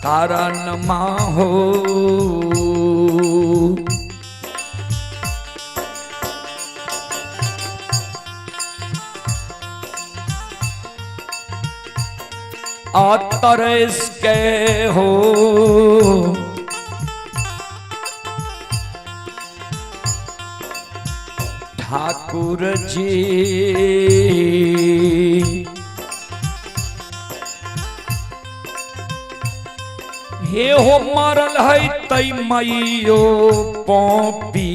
कारण हो। तरस के हो ठाकुर जी, हे हो मारल है तई मैयो पौपी,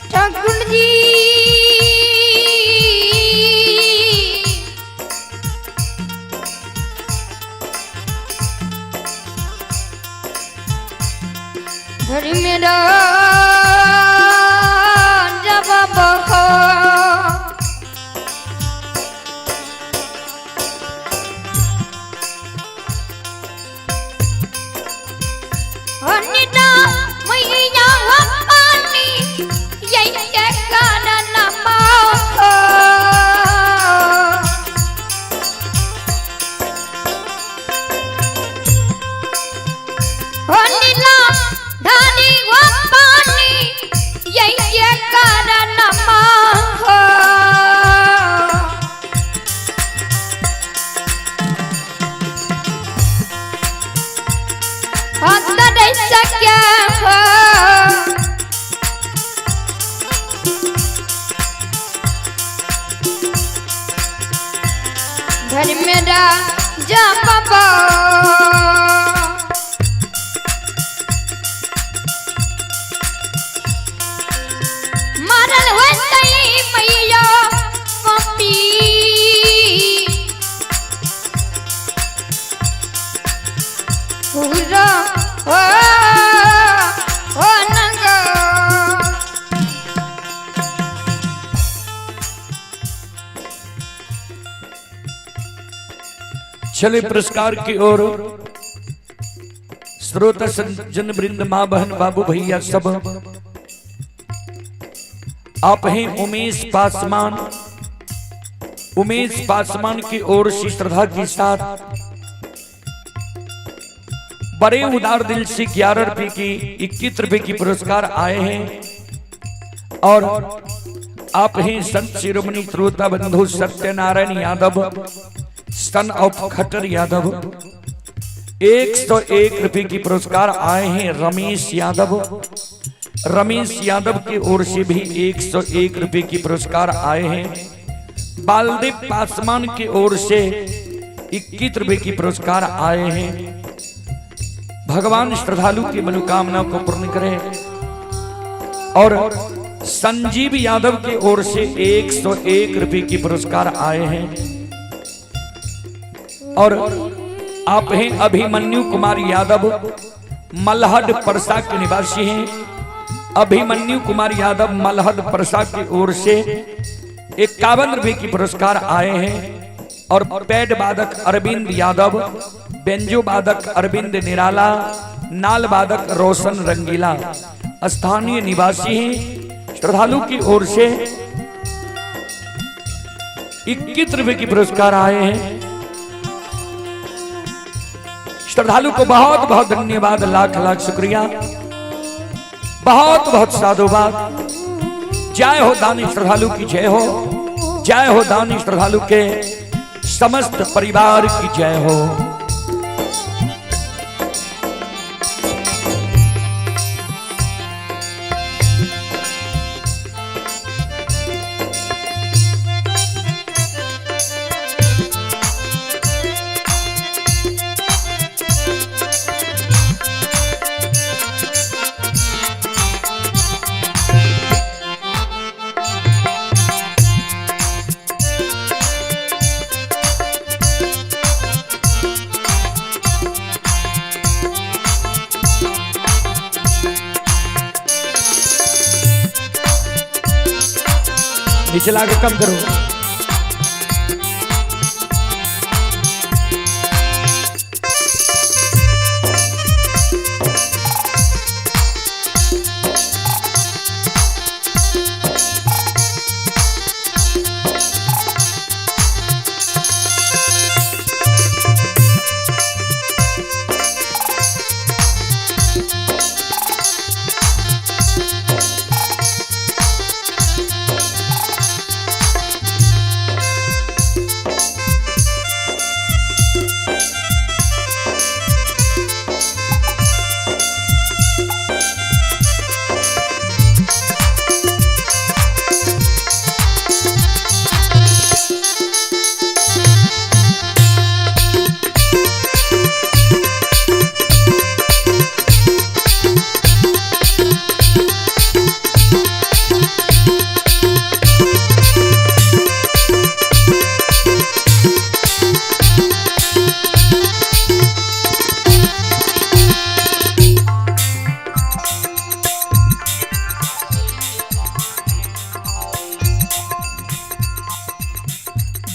ठाकुर जी धरी मेरा जवाब हो, अनिता मैया पानी यही कारण हो, अनिला धनी वो पानी यही कारण हो, अंदर ऐसा क्या हो, घर मेरा जा पापा मारल होतई मैया पपी, पूरा हो नंगा चले पुरस्कार की ओर। श्रोता सज्जन वृंद, मां बहन बाबू भैया सब, आप हैं उमेश पासवान। उमेश पासवान की ओर से श्रद्धा के साथ बड़े उदार दिल से 11 रुपए की 21 रुपए की पुरस्कार आए हैं। और आप हैं संत शिरोमणि श्रोता बंधु सत्यनारायण यादव, सन ऑफ खट्टर यादव। 101 रुपए की पुरस्कार आए हैं रमेश यादव। रमेश यादव की ओर से भी 101 रुपए की पुरस्कार आए हैं। बालदेव पासवान की ओर से 21 रुपए की पुरस्कार आए हैं। भगवान श्रद्धालु की मनोकामना को पूर्ण करे। और संजीव यादव की ओर से 101 रुपए की पुरस्कार आए हैं। और आप हैं अभिमन्यु कुमार यादव, मलहड परसा के निवासी हैं। अभिमन्यु कुमार यादव मलहड परसा की ओर से 51 रुपए की पुरस्कार आए हैं। और पैड वादक अरविंद यादव, बेंजो वादक अरविंद निराला, नाल वादक रोशन रंगीला स्थानीय निवासी हैं। श्रद्धालु की ओर से 21 रुपए की पुरस्कार आए हैं। श्रद्धालु को बहुत बहुत धन्यवाद, लाख लाख शुक्रिया, बहुत बहुत साधुवाद। जय हो दानी श्रद्धालु की जय हो, जय हो दानी श्रद्धालु के समस्त परिवार की जय हो। निचला के कम करो।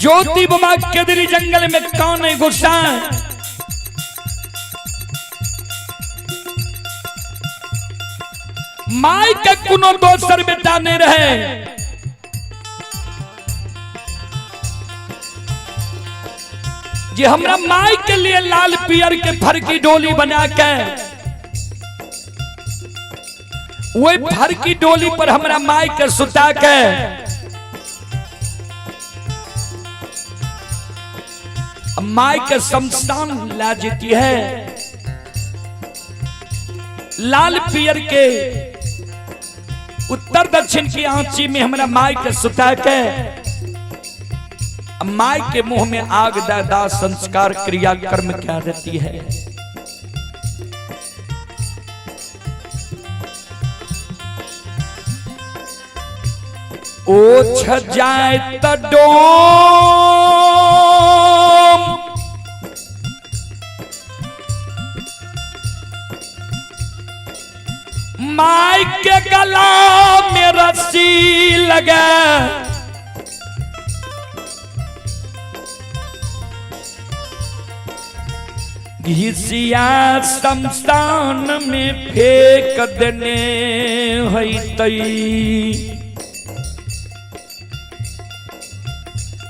ज्योति बाबा केदरी जंगल में कौन है गुस्सा? माई के कुनो दोसर बेटा नहीं रहे। जे हमरा माई के लिए लाल पियर के फर की डोली बना के वही फर की डोली पर हमरा माई के सुता के माई के शमशान ला जीती है। लाल पियर के उत्तर दक्षिण की आंची में हमरा माई के सुता के माई के मुंह में आग दादा संस्कार क्रिया कर्म क्या देती है। ओछ जाए त डोम माई के गला में रस्सी लगे घिसिया शमशान में फेंक देने है तई।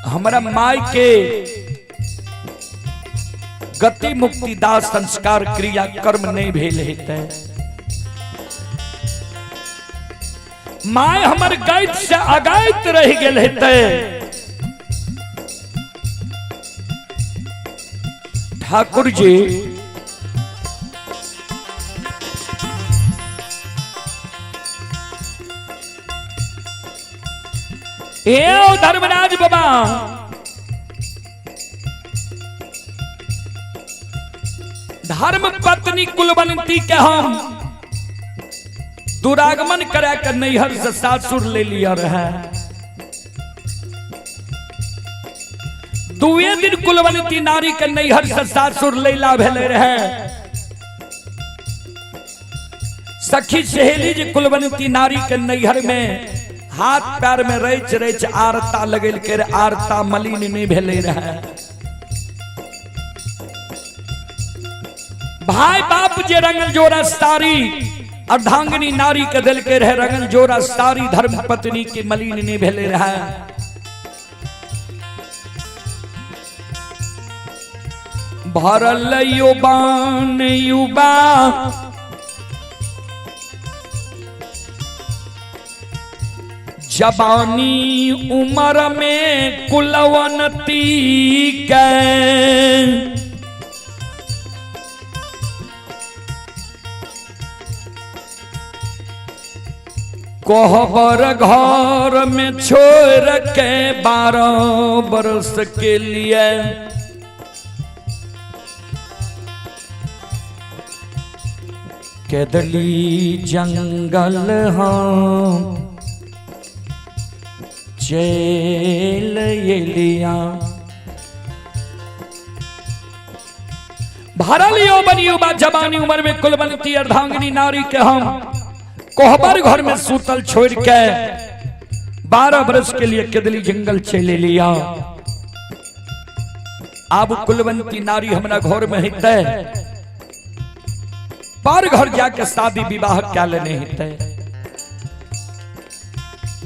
हमारा माई के गति मुक्ति दाह संस्कार क्रिया कर्म नहीं भेल हेतै। माय हमर गैत से अगैत रह गेल हेतै। ठाकुर जी ए धर्मराज बाबा धर्म पत्नी कुलवंती के हम दुरागमन करा कर नैहर से सासुर ले लिया रहा। दुए दिन कुलवंती नारी के नैहर से सासुर लैला भेले रहे। सखी सहेली जी कुलवंती नारी के नैहर में हाथ पैर में रच रच आरता लगल के आरता मलिन नहीं भेले रहे। भाई बाप जे रंगल जोरा सारी अर्धांगिनी नारी के दिल के रहे रंगल जोरा सारी धर्म पत्नी के मलिन नहीं भेले रहे। भरल युबान युवा जवानी उम्र में कुलवंती के कोहबर घर में छोड़ के 12 बरस के लिए केदली जंगल हम चल लिया। भरल यौवन युवा जवानी उम्र में कुलवंती अर्धांगिनी नारी के हम कोहबर घर में सूतल छोड़ के 12 वर्ष के लिए केदली जंगल चले लिया। अब कुलवंती नारी हमारा घर में हिते पर घर जाके शादी विवाह क्या लेने हिते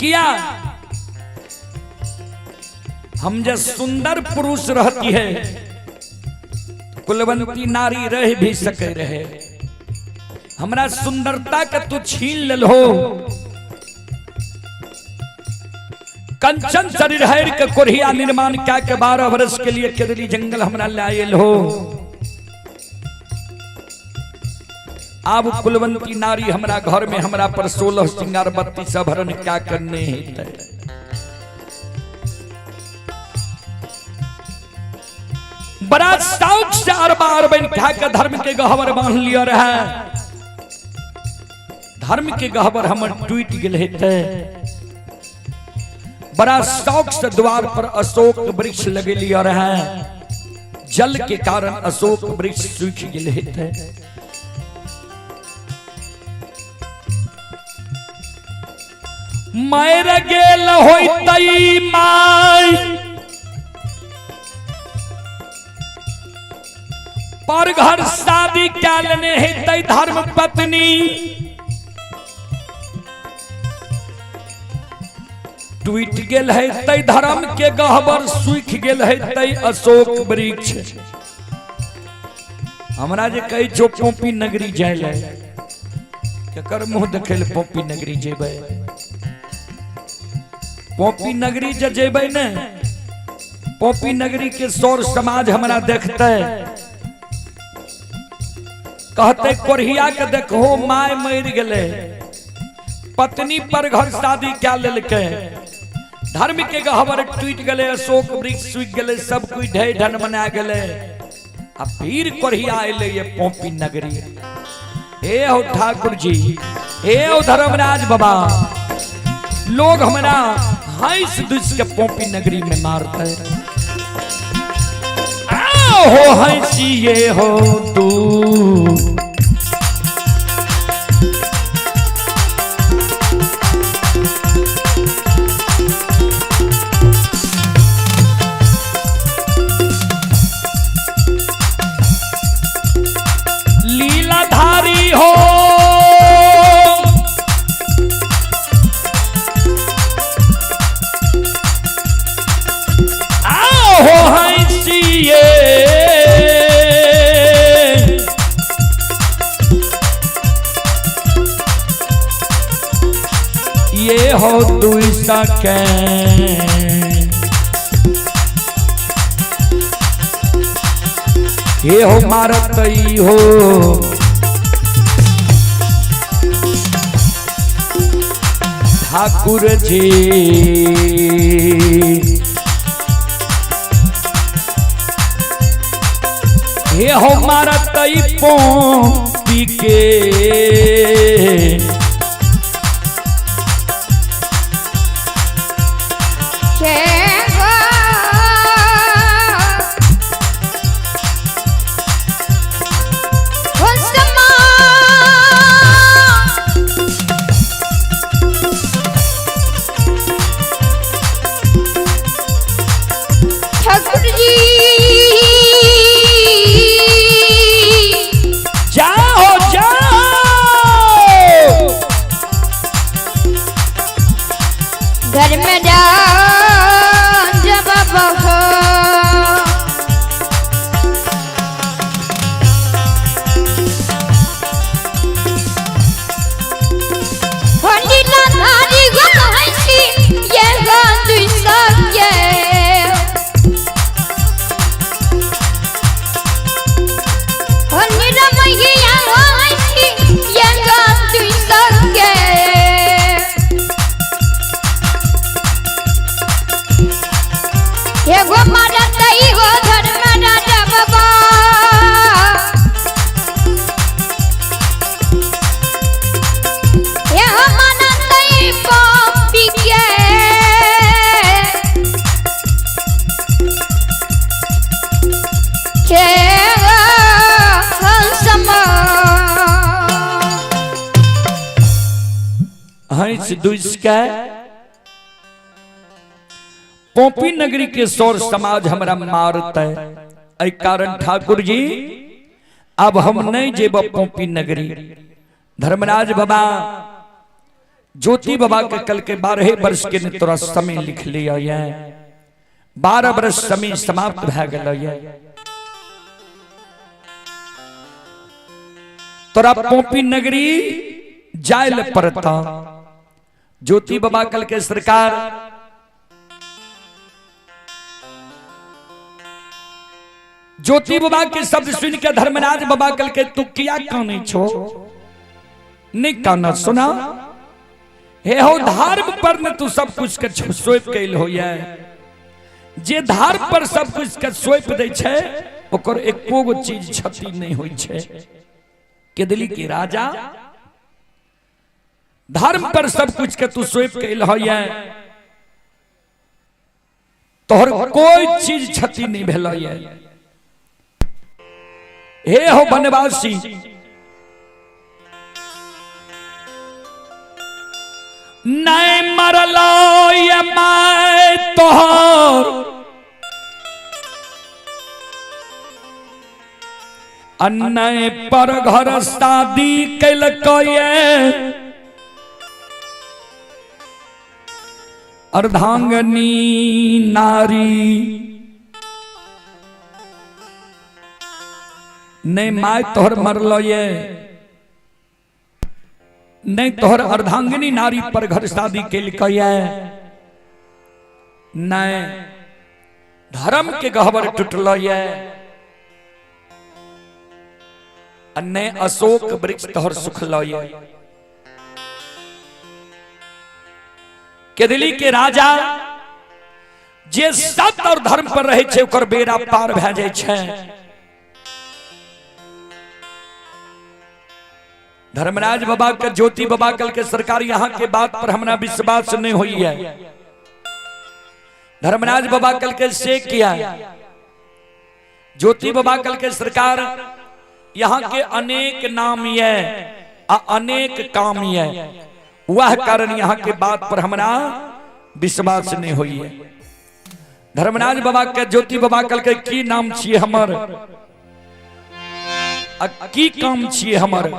किया। हम जब सुंदर पुरुष रहती है कुलवंती नारी रह भी सके रहे, हमरा सुंदरता का तू छीन ले लो। कंचन शरीर हैर के कोरिया निर्माण क्या के 12 वर्ष के लिए केदली जंगल हमरा लायल हो। अब कुलवंती नारी हमरा घर में हमरा पर 16 श्रृंगार 32 भरण क्या करने हैं। बड़ा शौक से अरबा अरबन खा के धर्म के गहवर बांध लिया रहा। धर्म के गहवर हमर टूट गए थे। बड़ा शौक से द्वार पर अशोक वृक्ष लगे लिया रहा। जल के कारण अशोक वृक्ष सूख गए थे। मर गेल होइतई माई पर घर शादी क्या लेने हेतई धर्म पत्नी। टूट गेल है तई धर्म के गहवर सूख गेल है तई अशोक वृक्ष। हमरा जे कही जो पोपी नगरी जाए केकर मुंह देखे पोपी नगरी जेबे। पोपी नगरी जेबे ने पोपी नगरी के सौर समाज हमरा देखते कहते कोरिया के देखो माय मर गए पत्नी पर घर शादी क्या लेलके। धर्म के गहवर टूट गए अशोक वृक्ष सूख गए सब कोई ढे ढन बना गए। अब फिर कोरिया अले ये पोपी नगरी। हे हो ठाकुर जी हे हो धर्मराज बाबा लोग हमारा हंस दुस के पोपी नगरी में मारते हो हंसिए हो तू। लीलाधारी हो आओ हंसिए ये हो तू सके। ये हो मारतई हो ठाकुर जी। ये हो मारतई पोपी के घर में जा जब बहो होली ना नारी गहसी ये गांधी सके। होली ना मैया गहसी ये गांधी सके। ये गो मारतई हो धर्मराज बाबा ये हो मारतई पोपी के हंस दुस के पोपी नगरी के सौर समाज हमरा मारत है। ऐ कारण ठाकुर जी अब हम नहीं जेब पोपी नगरी। धर्मराज बाबा ज्योति बाबा के कल के 12 वर्ष के ने तोरा समय लिख लिया है। 12 वर्ष समय समाप्त भ गया। तोरा पोपी नगरी जायल पड़ता। ज्योति बाबा कल के सरकार ज्योति बाबा के शब्द सुन के धर्मराज बाबा कल के तू किया काने छो? नहीं काना सुना हे हो धर्म पर न तू सब कुछ के सोप कैल हो जे धार पर सब कुछ के सोप दे छे ओकर एको गो चीज क्षति नहीं होई छे। केदली के राजा धर्म पर सब कुछ के तू सोप कैल हो तोहर कोई चीज क्षति नहीं भेल हे हो बनवासी नहीं मरलो ये मैं तोहर अन्नय पर घर शादी कैलको अर्धांगनी नारी नहीं माय तोहर मरलो नहीं तोहर अर्धांगिनी नारी पर घर शादी के लिए नहीं धर्म के गहवर टूटल नहीं अशोक वृक्ष तोहर सुखल केदली के राजा जे सत्य और धर्म पर रहे छे ओकर बेड़ा पार भ जाय छे। धर्मराज बाबा के ज्योति बाबा कल के सरकार यहाँ के बात पर हमरा विश्वास नहीं हुई है। धर्मराज बाबा कल के से किया ज्योति बाबा कल के सरकार यहाँ के अनेक नाम अनेक काम वह कारण यहाँ के बात पर हमरा विश्वास नहीं हुई है। धर्मराज बाबा के ज्योति बाबा कल के की नाम छिए हमर की काम छिए हमर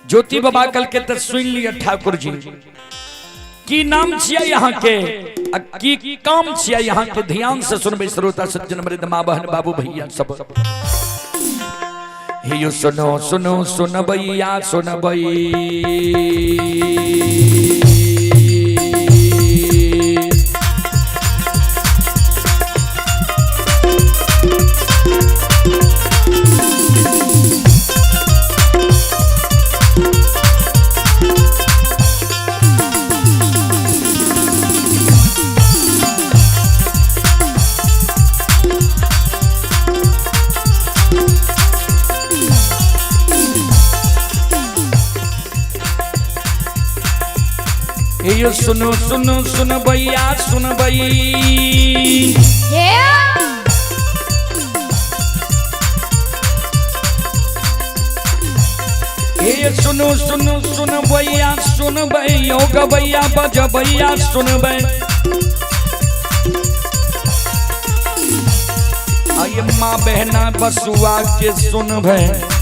ज्योति बाबा कल के तो सुन लिया ठाकुर जी की नाम छिया यहाँ के की काम छिया यहाँ के ध्यान से सुनबे श्रोता सज्जन मृद माँ बहन बाबू भैया सब हे सुनो सुनो सुन भैया सुन ये सुनो सुनो सुन भैया सुन भई ये सुनो सुनो सुन भैया सुन भई योग भैया बज भैया सुन भई आये माँ बहना बसुआ के सुन भई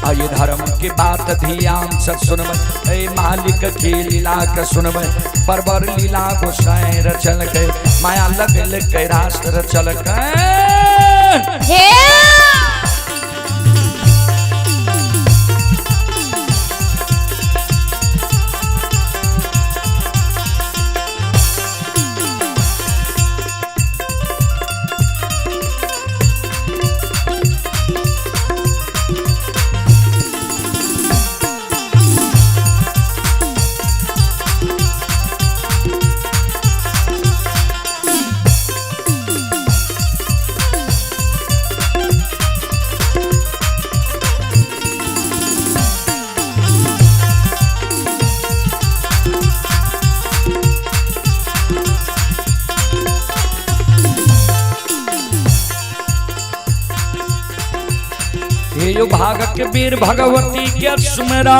आये धर्म की बात ध्यान से सुनबे ए मालिक की लीला के सुनबे बरबर लीला गोसाई रचल के माया लगल के राष्ट्र चल के यो भाग के वीर भगवती के सुमेरा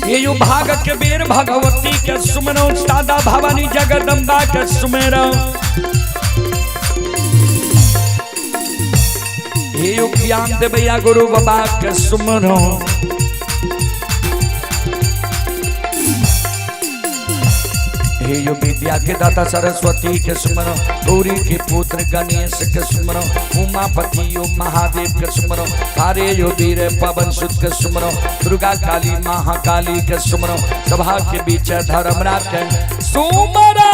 ये यो भाग के वीर भगवती के सुमेरो सादा भवानी जगदम्बा के सुमेरा ये यो ज्ञान देवैया गुरु बाबा के सुमेरो हे यो विद्या के दाता सरस्वती के सुमरो गौरी के पुत्र गणेश के सुमरो उमापति यो महादेव के सुमरो कार्य यो वीर पवन सुत के सुमरो दुर्गा काली महाकाली के सुमरो सभा के बीच धर्मराज के सुमरो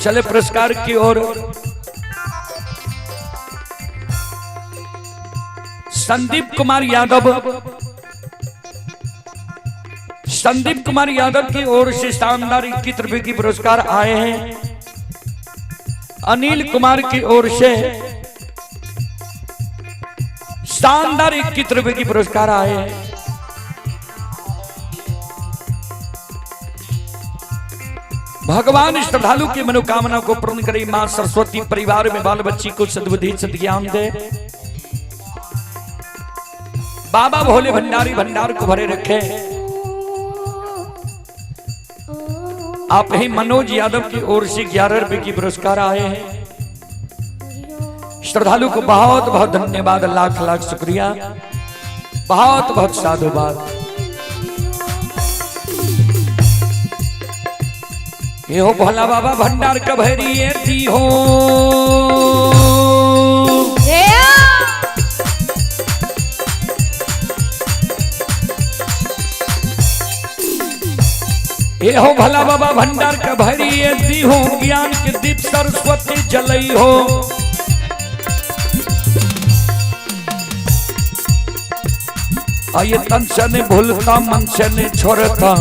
चले पुरस्कार की ओर। संदीप कुमार यादव, संदीप कुमार यादव की ओर से शानदार 21 रुपए की पुरस्कार आए हैं। अनिल कुमार की ओर से शानदार 21 रुपए की पुरस्कार आए हैं। भगवान श्रद्धालु की मनोकामना को पूर्ण करे। मां सरस्वती परिवार में बाल बच्ची को सद्बुद्धि सद्ज्ञान दे। बाबा भोले भंडारी भंडार को भरे रखे। आप ही मनोज यादव की ओर से 11 रुपए की पुरस्कार आए हैं। श्रद्धालु को बहुत बहुत धन्यवाद, लाख लाख शुक्रिया, बहुत बहुत साधुवाद। ये हो भोला बाबा भंडार का भैरी थी हो। ये हो भोला बाबा भंडार का भैरी दी हो। ज्ञान के दीप सरस्वती जलई हो। आइए तन से ने भूलता मन से ने छोड़ता।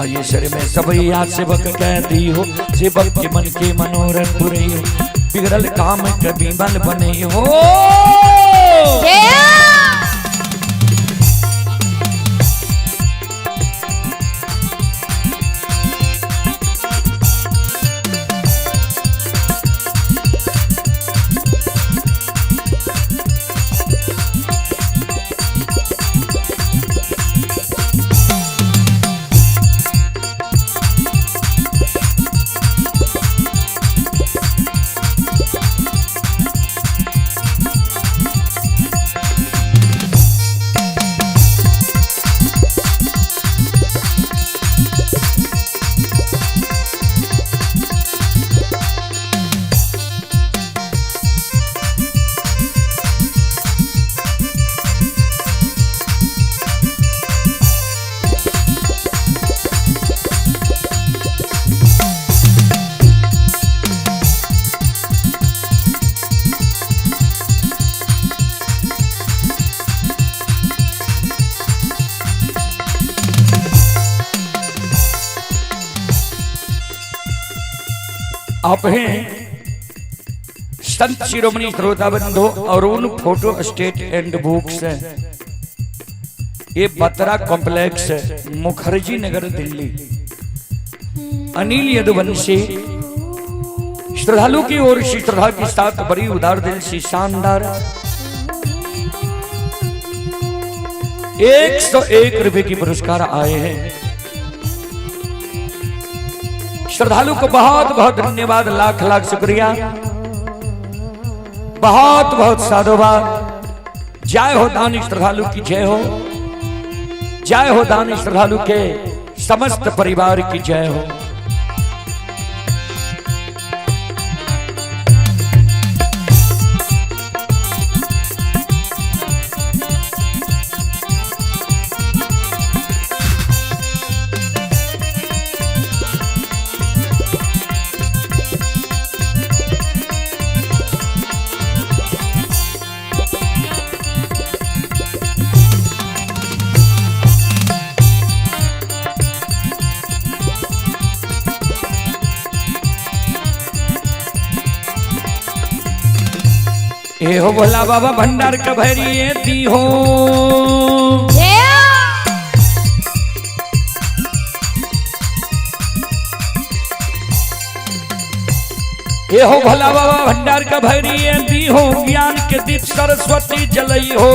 आइए शरीर में सब याद सेवक कह दी हो। सेवक के मन के मनोरथ पूरे हो। बिगड़ल काम कभी बल बने हो। आप हैं संत शिरोमणि श्रोता बंधु Arun photo state and books है। ये बतरा कॉम्प्लेक्स है, मुखर्जी नगर दिल्ली। अनिल यदुवंशी श्रद्धालु की ओर से श्रद्धा के साथ बड़ी उदार दिल से शानदार 101 रुपए की पुरस्कार आए हैं। श्रद्धालु को बहुत बहुत धन्यवाद, लाख लाख शुक्रिया, बहुत बहुत साधुवाद। जय हो दानी श्रद्धालु की जय हो, जय हो दानी श्रद्धालु के समस्त परिवार की जय हो। ए हो भोला बाबा भंडार का भरिए दी हो, ए हो भोला बाबा भंडार का भरिए दी हो, ज्ञान के दीप सरस्वती जलई हो।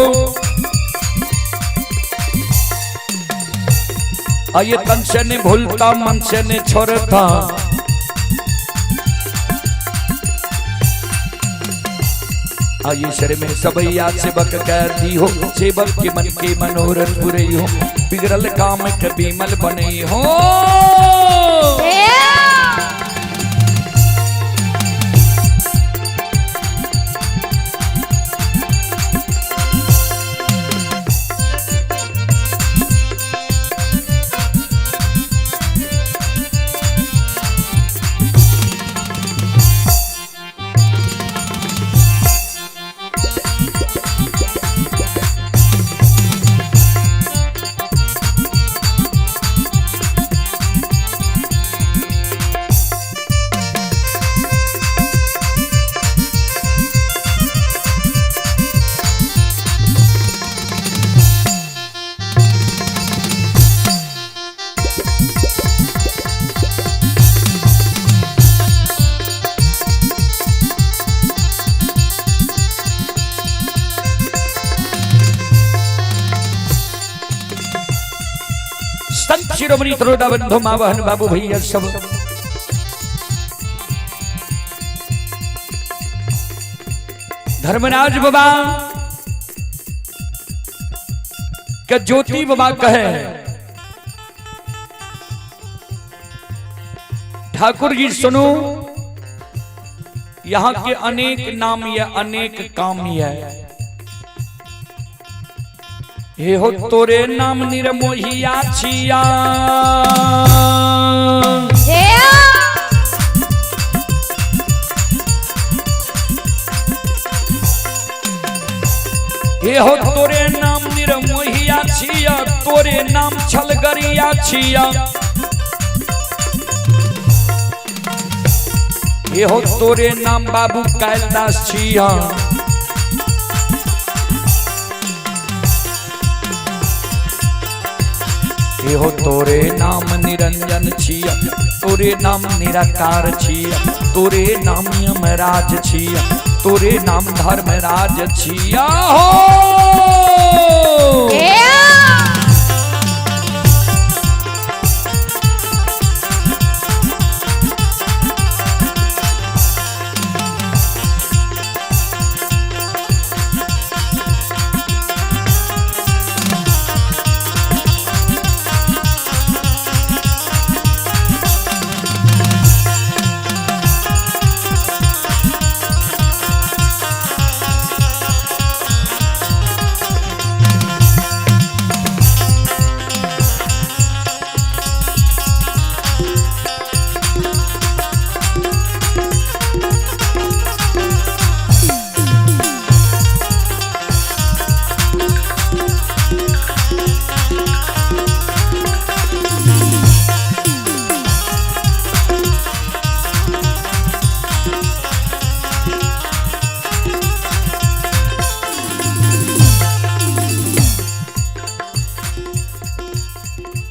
ये तन से ने भूलता मन से ने छोड़ता, आइए शर में सबैया सेवक कर दी हो, सेवक के मन के मनोरथ पूरे हो, बिगड़ल काम के बीमल बने हो। शिरोमणि त्रोदा बंधु माँ बहन बाबू भैया सब धर्मराज बाबा के ज्योति बाबा कहे, ठाकुर जी सुनो, यहाँ के अनेक नाम या अनेक काम है, हे हो तोरे नाम निरमोहिया छिया, हे हो तोरे नाम निरमोहिया छिया, तोरे नाम छलगरिया छिया, हे हो तोरे नाम बाबू कैलाश छिया, हे हो तोरे नाम निरंजन छिया, तोरे नाम निराकार छिया, तोरे नाम यमराज छिया, तोरे नाम धर्मराज छिया हो।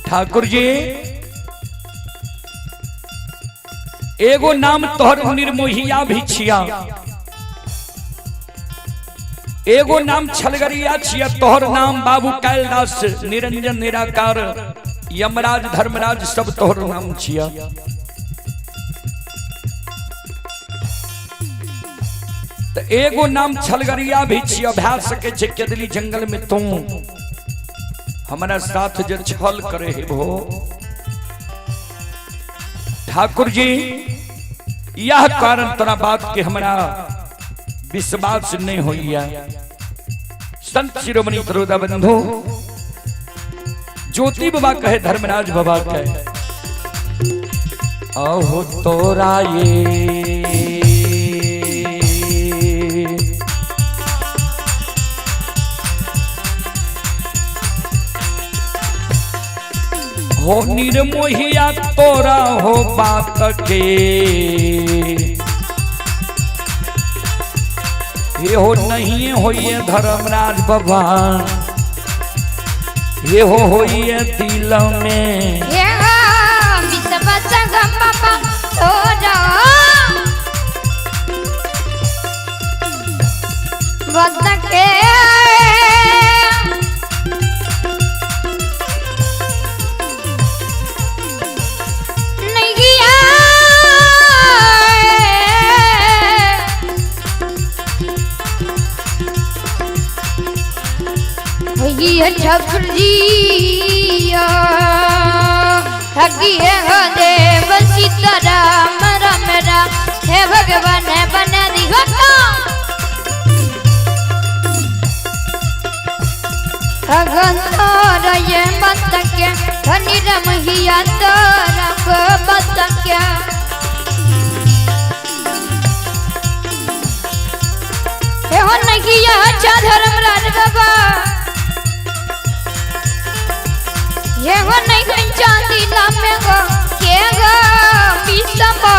ठाकुर जी एगो नाम तोहर निर्मोहिया भी छिया, एगो नाम छलगरिया छिया, तोहर नाम बाबू कैलाश निरंजन निराकार यमराज धर्मराज सब तोहर नाम छिया। तो एगो नाम छलगरिया भी छिया, भा सके छे केदली जंगल में तू हमारा साथ जे छल करे है भो। ठाकुर जी यह कारण तोरा बात के हमारा विश्वास नहीं होइया। संत शिरोमणि तरोदा बंधु ज्योति बाबा कहे धर्मराज बाबा कहे अहो तोरा ये हो निर्मोहिया तोरा हो बात के ये हो नहीं होइए धर्मराज बाबा, ये हो होइए दिल में ये विश्वास बाबा तोरा बात के ठाकुर जी थकी है हो देव सीताराम राम राम हे भगवान बना दी हो तो ये मत क्या धनी रमहिया तोरा को मत क्या हे हो नहीं अच्छा धर्मराज बाबा ये वो नहीं कोई चांदी लामे को के गो पिसमो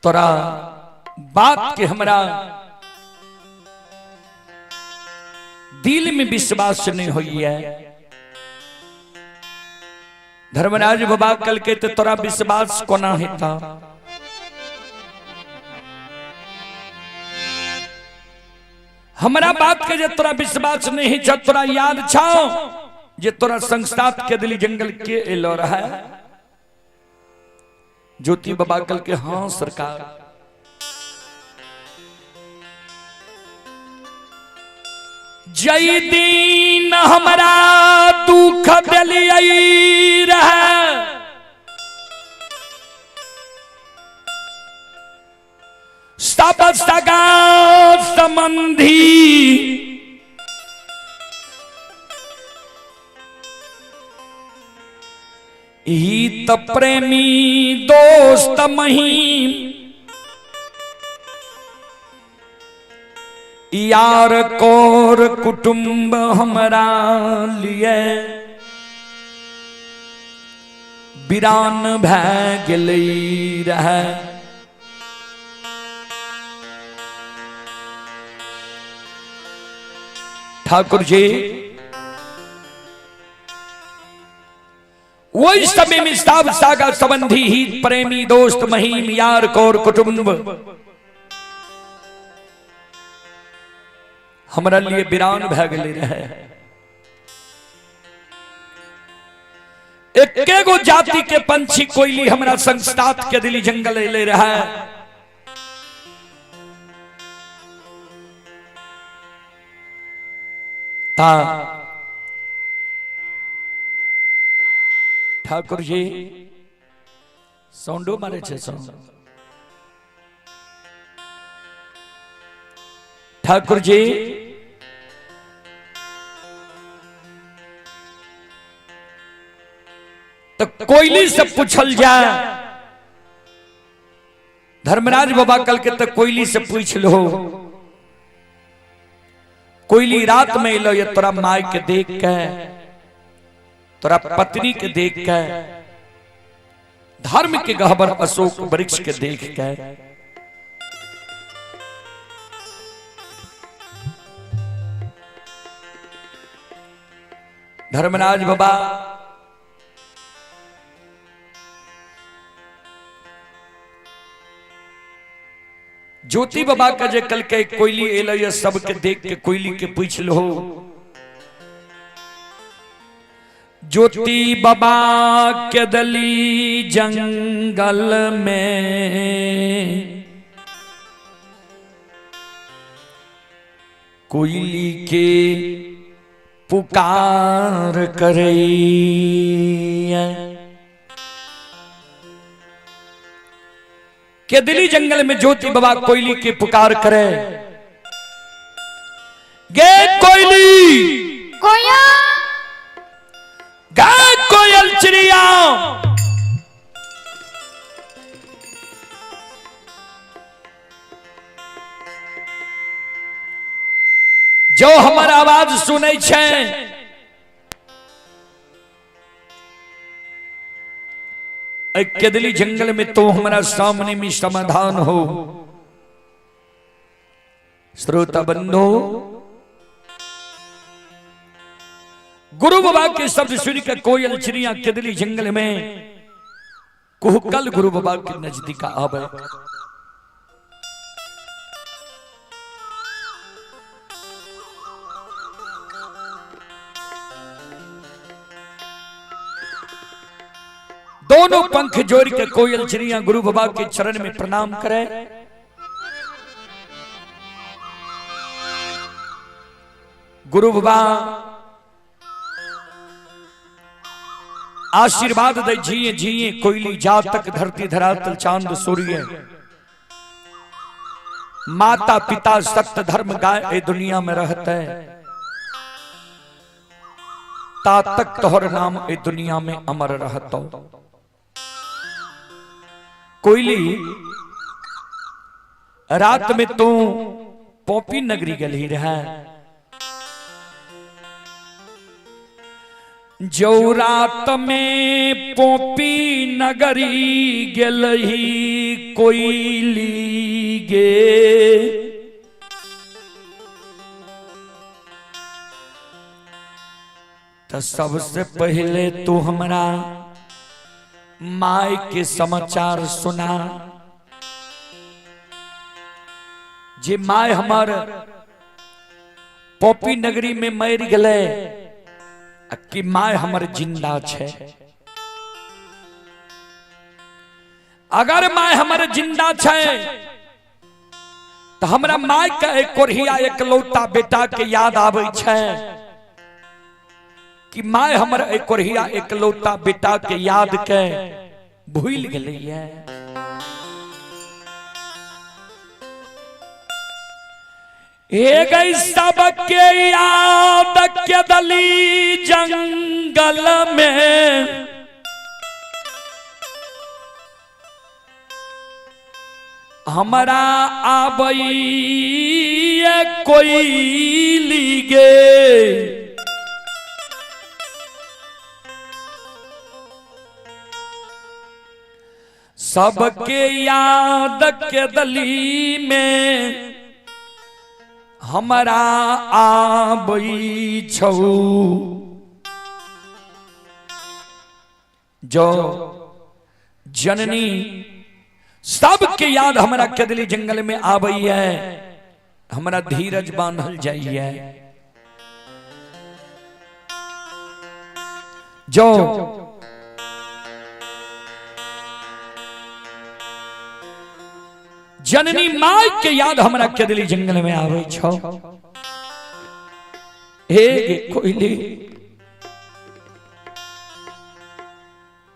तोरा बात के हमरा दिल में विश्वास नहीं होई है। धर्मराज बाबा कल के तो तोरा विश्वास कोना हेता। हमरा बात के जे तोरा विश्वास नहीं छ, तोरा याद छाओ जे तोरा संस्तात के दिली जंगल के एलो रहा है। ज्योति बाबा कल के हाँ सरकार जय दीन हमरा दुख दिलियै रहा सब सगा संबंधी हित प्रेमी दोस्त महीम यार कोर कुटुंब हमरा लिए वीरान भै गेलै रहे। ठाकुर जी वही समय में सब सागा संबंधी हित प्रेमी दोस्त महीम यार कोर कुटुंब हमरा लिए वीरान भै गेलै रहे। एके गो जाति के पंछी कोयली हमरा संस्तात के दिली जंगल ले रहा है। ता ठाकुर जी साउंडो मारे छे साउंड। ठाकुर जी तो कोयली से पूछल जाए। धर्मराज बाबा कल के तो कोयली से पूछ लो। कोयली रात में एलो ये तोरा माय के देख के, तोरा पत्नी के देख के, धर्म के गहबर अशोक वृक्ष के देख के धर्मराज बाबा ज्योति बाबा का जे कल के कोयली एल सबके देख के कोयली के पूछ लो, ज्योति बाबा के दली जंगल में कोयली के पुकार करे, के दिल्ली जंगल में ज्योति बाबा कोयली के पुकार करे, गे कोयली कोया गा कोयल चिड़िया, जो हमार आवाज सुनै छै, केदली जंगल में तो हमारा सामने में समाधान हो। श्रोता बंधु, गुरु बाबा के शब्द सुन के कोयल चिड़िया केदली जंगल में कुहकल गुरु बाबा के नजदीक आवे। दोनों पंख जोड़ के कोयल चिड़िया गुरु बाबा के चरण में प्रणाम करे। गुरु बाबा आशीर्वाद दे, जिये जिये कोयली जा तक धरती धरातल चांद सूर्य, माता पिता सत्य धर्म गाय ए दुनिया में रहते, ता तक तोहर नाम ए दुनिया में अमर रहतो। कोयली रात में तू पोपी नगरी गली रहा, जो रात में पोपी नगरी गलही कोयली गे, तो सबसे पहले तू हमरा माय के समाचार सुना। जे माय हमार पोपी नगरी में मर गले, कि माय हमर जिंदा छे। अगर माय हमर जिंदा छे तो हमरा माय का एक कोरहिया एक लौटा बेटा के याद आवे छे, कि माय हमर एक कोरहिया एक लौटा बेटा के याद के भूल गलिए। हे गई सबके याद के दली जंगल में, हमारा आबई कोयली गे, सबके याद के दली में हमारा आबई छौ। जो जननी सबके याद हमारा केदली जंगल में आबई है, हमारा धीरज बांधल जाइए। जो जननी माय के याद हमरा केदली जंगल में आवे छो। हे कोयली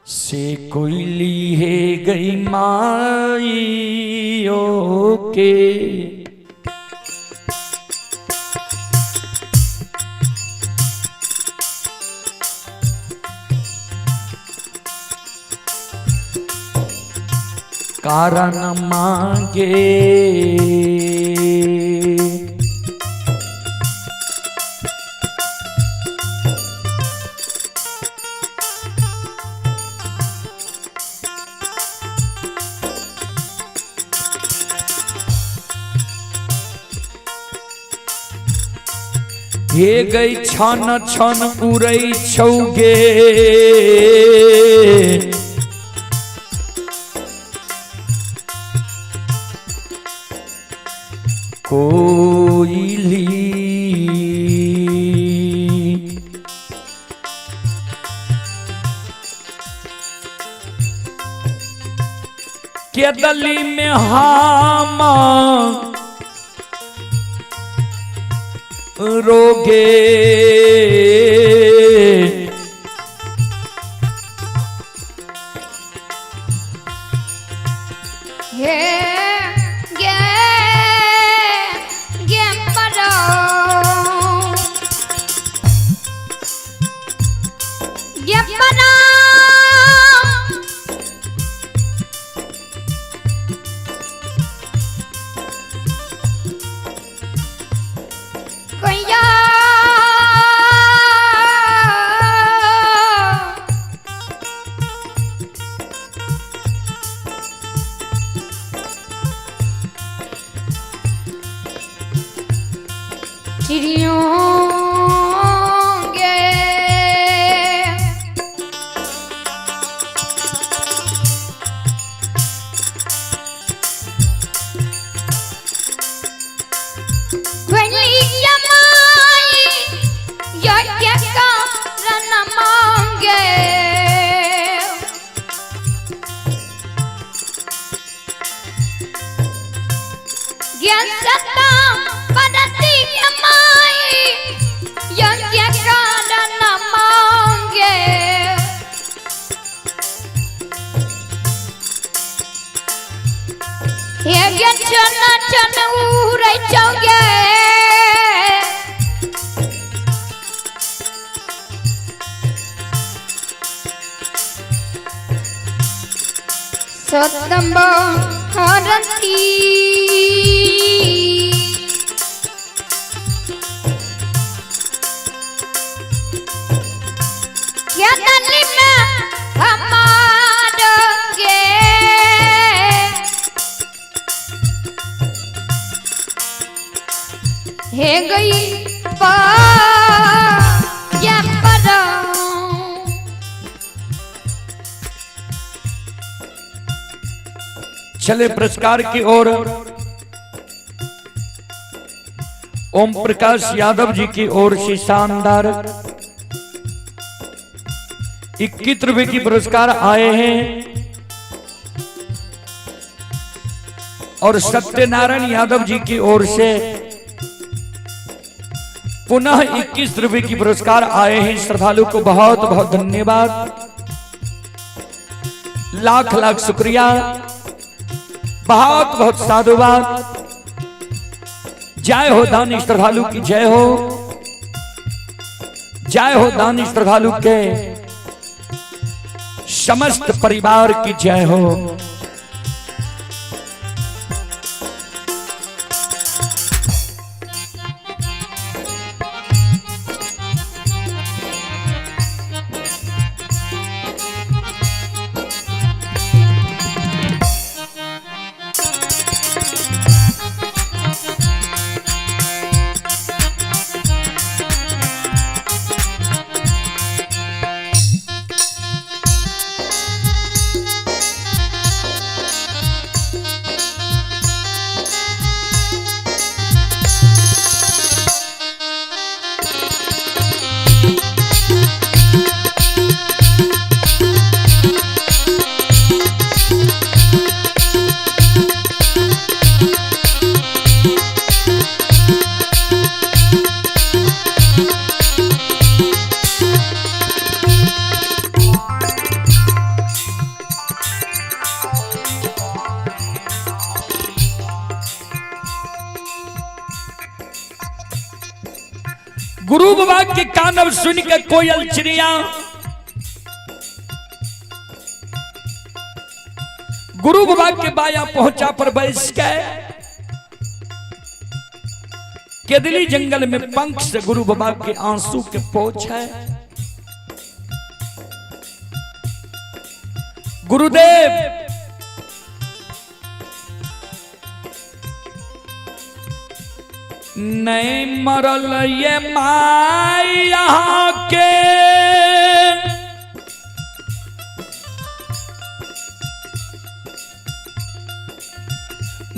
से कोयली हे गई माई ओ के, कारण मांगे हे गई छन छन उड़ै छौगे, कोयली के दली में हम रोगे हे गे गे परो गे परो कोया चिड़ियों गे कोयली जमाई योग्य कारण मांगे ज्ञान सत्ता पद्धति जमाई योग्य कारण मांगे हे ज्ञान चन चन उरे चौगे सतंब हरती क्या दली में हमारे गे हे गई पा या परा चले पुरस्कार की ओर ओम प्रकाश यादव जी की ओर से शानदार 21 रुपए की पुरस्कार आए हैं और सत्यनारायण यादव जी की ओर से पुनः 21 रुपए की पुरस्कार आए हैं। श्रद्धालु को बहुत बहुत धन्यवाद, लाख लाख शुक्रिया, बहुत बहुत साधुवाद। जय हो दानी श्रद्धालु की जय हो, जय हो दानी श्रद्धालु के समस्त परिवार की जय हो। गुरु बाबा के कानव सुन के कोयल चिड़िया गुरु बाबा के बाया पहुंचा पर बैस के केदली जंगल में पंख से गुरु बाबा के आंसू के पोछ है। गुरुदेव नहीं मरल ये माई यहाँ के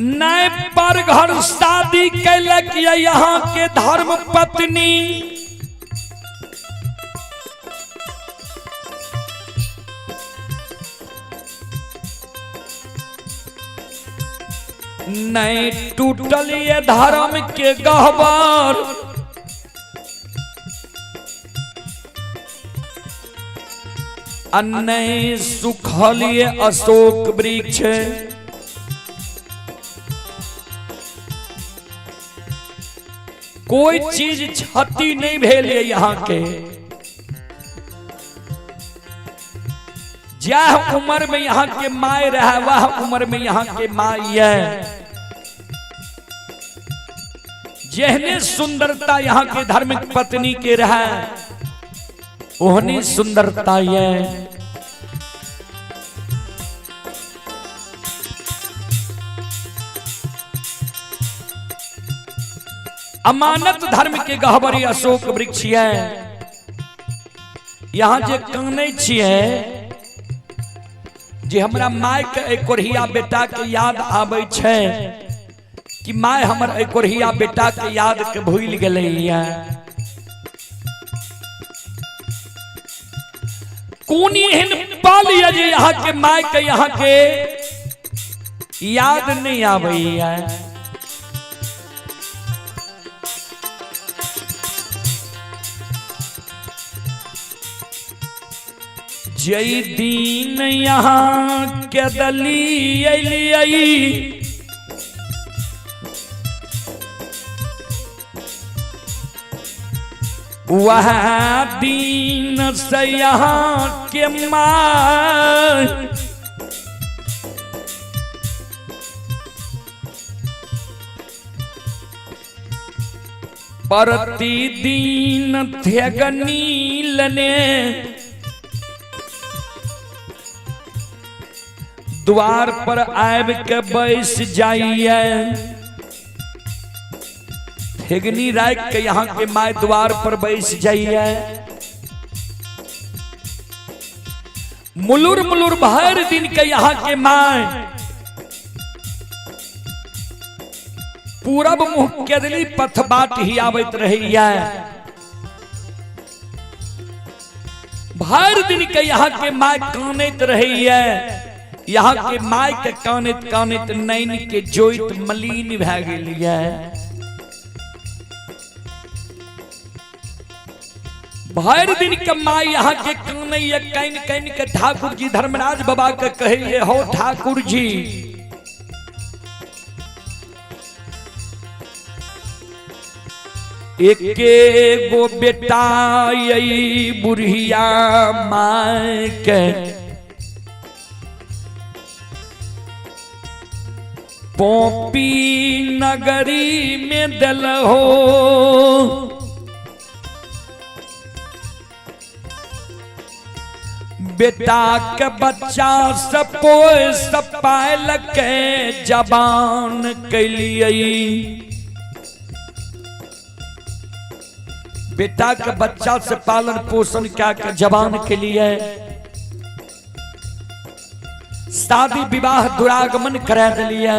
नए पर घर शादी कैलक यहाँ के धर्म पत्नी। नए टूटल ये धर्म के गहवर, नए सुखल ये अशोक वृक्ष। कोई चीज क्षति नहीं भेल यहाँ के। जह उम्र में यहाँ के माय रहा वह उम्र में यहाँ के माई है। जहने सुंदरता यहाँ के धार्मिक पत्नी के रहा ओहनी सुंदरता ये। अमानत धर्म के गहबरी अशोक वृक्ष है। यहाँ जे काने छिए जे हमरा माय के एकोरहिया बेटा के याद आबै छै कि माय हमर एकोरहिया बेटा के याद के भूल गेलैया। कोनी एहन पल ये जे यहाँ के माय के यहाँ के याद नहीं आबैया। जय दीन यहाँ के दली अलियई, वह दीन से यहाँ के माय प्रतिदीन थेगनी लने द्वार पर आब के बैस जाइए। थेगनी राख के यहाँ के माय द्वार पर बैस जाइए। मुलुर मुलुर भर दिन के यहाँ के माय पूरब मुह केदली पथ बाट ही आवत रही है। भर दिन के यहाँ के माय कानत रही है। यहाँ के माय के कानत कानत नैन के जोइत मलिन भै गेल है। भर दिन के माय यहाँ के कानैया कैन कैन के ठाकुर जी धर्मराज बाबा के कहे हो ठाकुर जी एके गो बेटा यही बुढ़िया माय के पोपी नगरी में दल हो। बेटा के बच्चा सपोय सपायल के जबान कैलिए। बेटा के बच्चा से पालन पोषण क्या के जबान के लिए शादी विवाह दुरागमन करा दिलिए।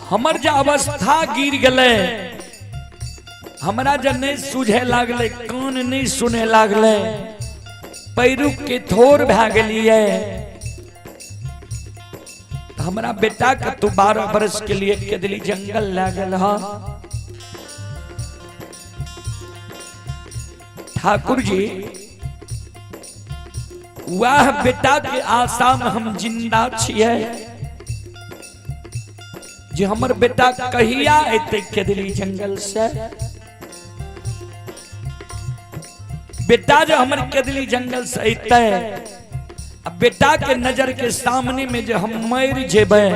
हमर जो अवस्था गिर गले, हमरा जब नहीं सूझे लागले, कान नहीं सुने लागले, पैरू के थोर भै गेलिए। हमरा बेटा के तू 12 वर्ष के लिए केदली जंगल ला गल हा। ठाकुर जी वह बेटा के आशा में हम जिंदा छिए जे हमर बेटा कहिया एते केदली जंगल से। बेटा जो हमर केदली जंगल से एते, अब बेटा के नजर के सामने में जो हम मर जेबे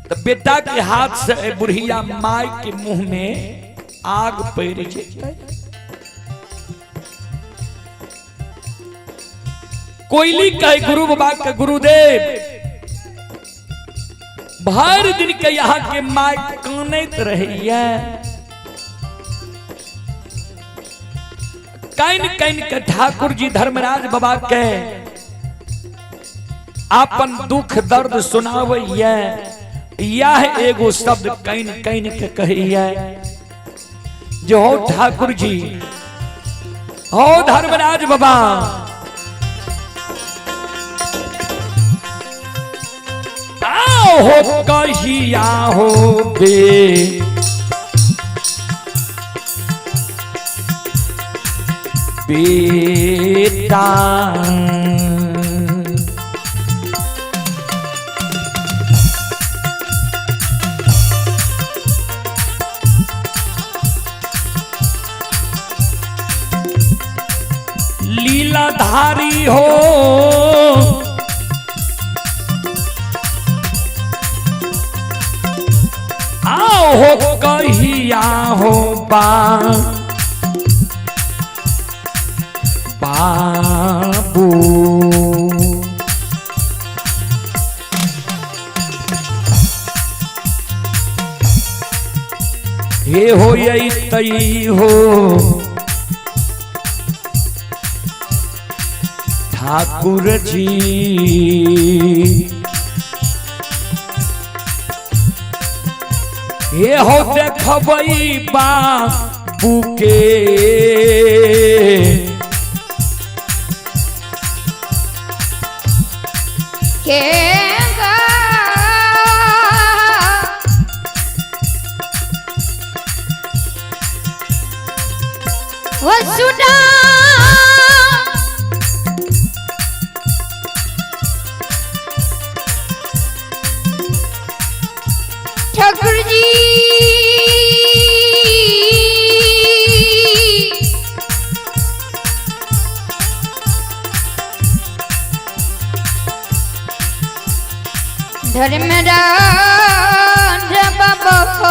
तो बेटा के हाथ से बुढ़िया माय के मुंह में आग पड़ जेते। कोयली कहे गुरु बाबा के गुरुदेव भर दिन के यहाँ के माय कानत रही है। कैन कैन के ठाकुर जी धर्मराज बाबा के आपन दुख दर्द सुनावैया। यह एगो शब्द कैन कैन के कहिए जो हो ठाकुर जी हो धर्मराज बाबा आओ हो कहिया हो बेटा लीलाधारी हो आओ हो कहिया हो बाबू हे हो यही तई हो ठाकुर जी ये हो देखबई बाबू के वो सुना ठाकुर जी धर्मराज बाबा हो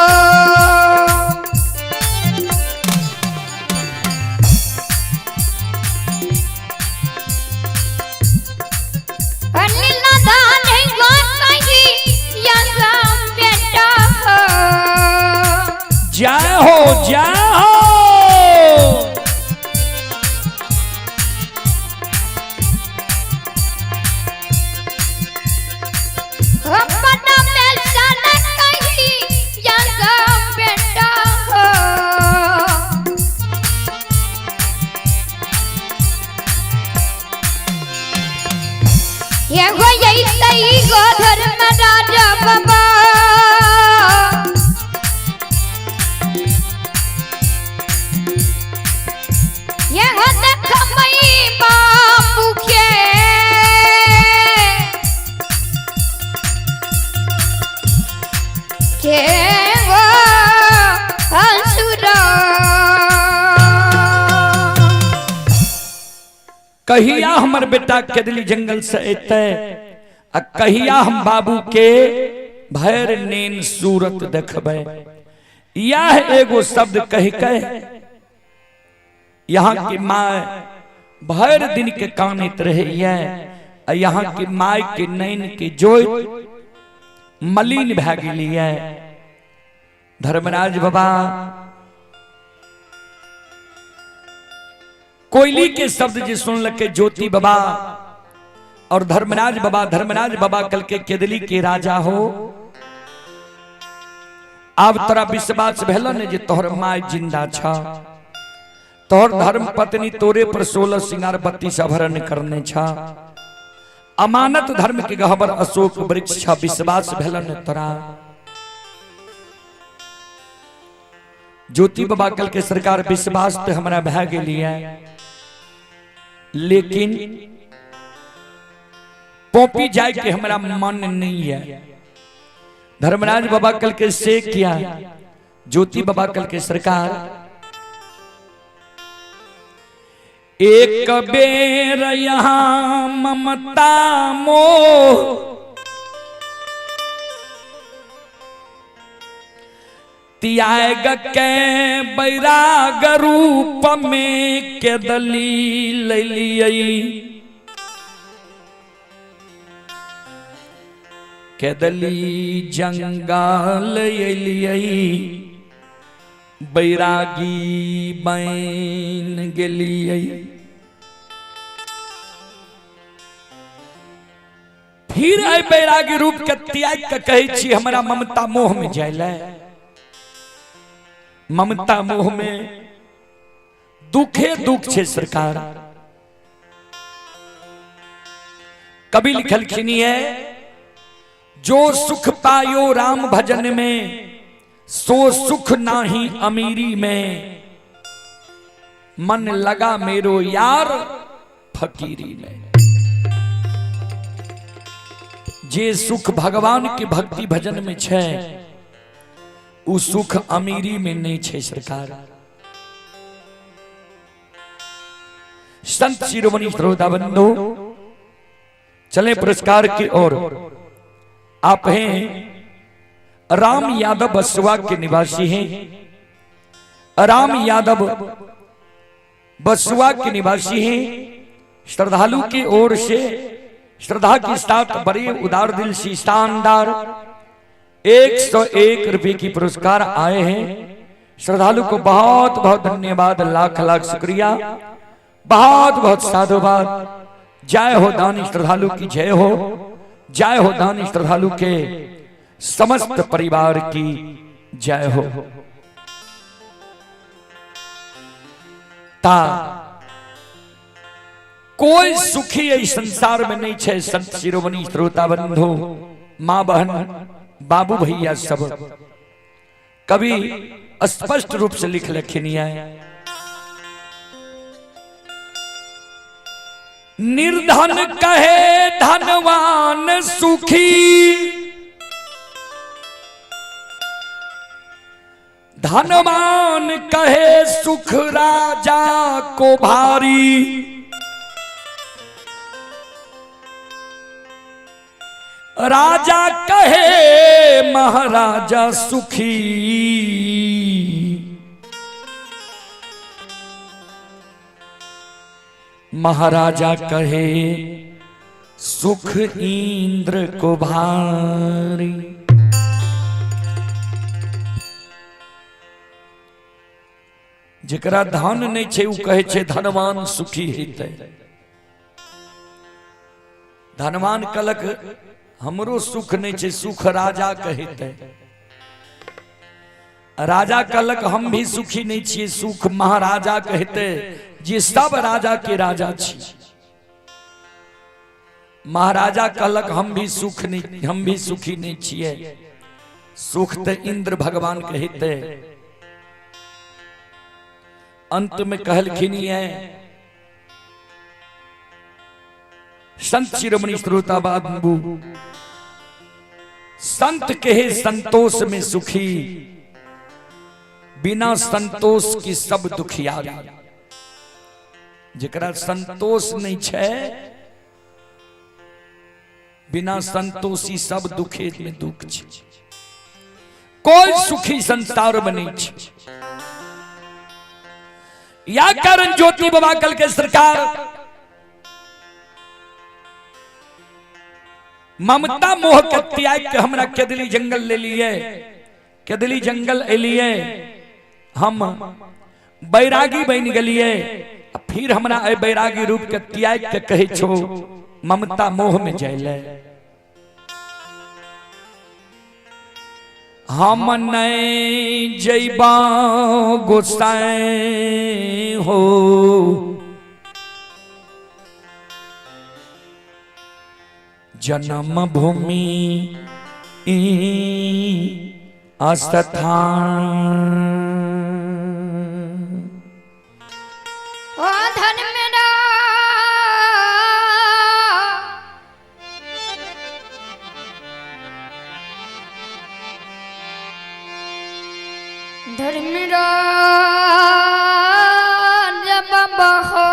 जय हो जय हो ये हो यही तई गो धर्मराज बाबा ये हो देखमई बाबू के वो असुरा कहिया हमर बेटा केदली जंगल से एते आ कहिया हम बाबू के भैर नेन सूरत देखबे। यह एगो शब्द कह के यहाँ की माँ भैर दिन के कानित रहे यहाँ की माय के नैन के जोत मलिन भै गेली है। धर्मराज बाबा कोयली के शब्द जी सुन लगे ज्योति बाबा और धर्मराज बाबा कल के केदली के राजा हो। अब तोरा विश्वास भेल ने जे तोहर माय जिंदा छा, तोहर धर्म पत्नी तोरे पर 16 सिंगार बत्ती सभरण करने छा, अमानत धर्म के गहबर अशोक वृक्ष छा। विश्वास भेल ने तोरा। ज्योति बाबा कल के सरकार विश्वास तो हमारा भै गेली है, लेकिन पोपी जाए के हमारा मन नहीं है। धर्मराज बाबा कल के से किया ज्योति बाबा कल के सरकार एक बेर यहाँ ममता मोह त्याग के बैराग रूप में केदली ललियई, केदली जंगल एलियई बैरागी बन गेलिए। फिर आई बैरागी रूप के त्याग के कहे छी हमरा ममता मोह में जाइले। ममता मोह में दुखे दुख छे सरकार। कवि लिखलखिन है जो सुख पायो राम भजन में सो सुख नाही अमीरी में, मन लगा मेरो यार फकीरी में। जे सुख भगवान के भक्ति भजन में छे उ सुख अमीरी में नहीं छे सरकार। संत शिरोमणि श्रोता बंधु चले पुरस्कार की ओर। आप हैं राम यादव बसुआ के निवासी हैं। राम यादव बसुआ के निवासी हैं। श्रद्धालु की ओर से श्रद्धा के साथ बड़े उदार दिल से शानदार 101 रुपए की पुरस्कार आए हैं। श्रद्धालु को बहुत बहुत धन्यवाद, लाख लाख शुक्रिया, बहुत बहुत साधुवाद। जय हो दानी श्रद्धालु की जय हो, जय हो दानी श्रद्धालु के समस्त परिवार की जय हो। ता कोई सुखी इस संसार में नहीं छे। संत शिरोमणि श्रोता बंधु, मां बहन, बाबू भैया सब कभी स्पष्ट रूप से लिख लिखिन है। निर्धन कहे धनवान सुखी, धनवान कहे सुख राजा को भारी। राजा कहे महाराजा सुखी, महाराजा कहे सुख इंद्र को भारी। जेकरा धन नहीं छे उ कहे छे धनवान सुखी हेतै। धनवान कलक हमरो सुख नहीं छे, सुख राजा कहते। राजा कलक हम भी सुखी नहीं छिए, सुख महाराजा कहते। जे सब राजा के राजा छी। महाराजा कलक हम भी सुख नहीं, हम भी सुखी नहीं छिए, सुख ते इंद्र भगवान कहते। अंत में कहलखिन है संत शिरोमणि श्रोता बाबू, संत कहे संतोष में सुखी, बिना संतोष की सब दुखियारी। जेकरा संतोष नहीं छे, बिना संतोषी सब दुखे में दुख छे। कोई सुखी संसार में नहीं छे। या कारण ज्योति बाबा कल के सरकार ममता मोह के त्याग के हमरा केदली जंगल ले लिए। केदली जंगल एलिए, हम बैरागी बन गलिए। फिर हमरा बैरागी रूप के त्याग के कहे छो ममता मोह में जाइले। हम नहीं जैबा गोसाई हो, जन्म भूमि आस्थान। ओ धन मेरा धर्मराज बहो,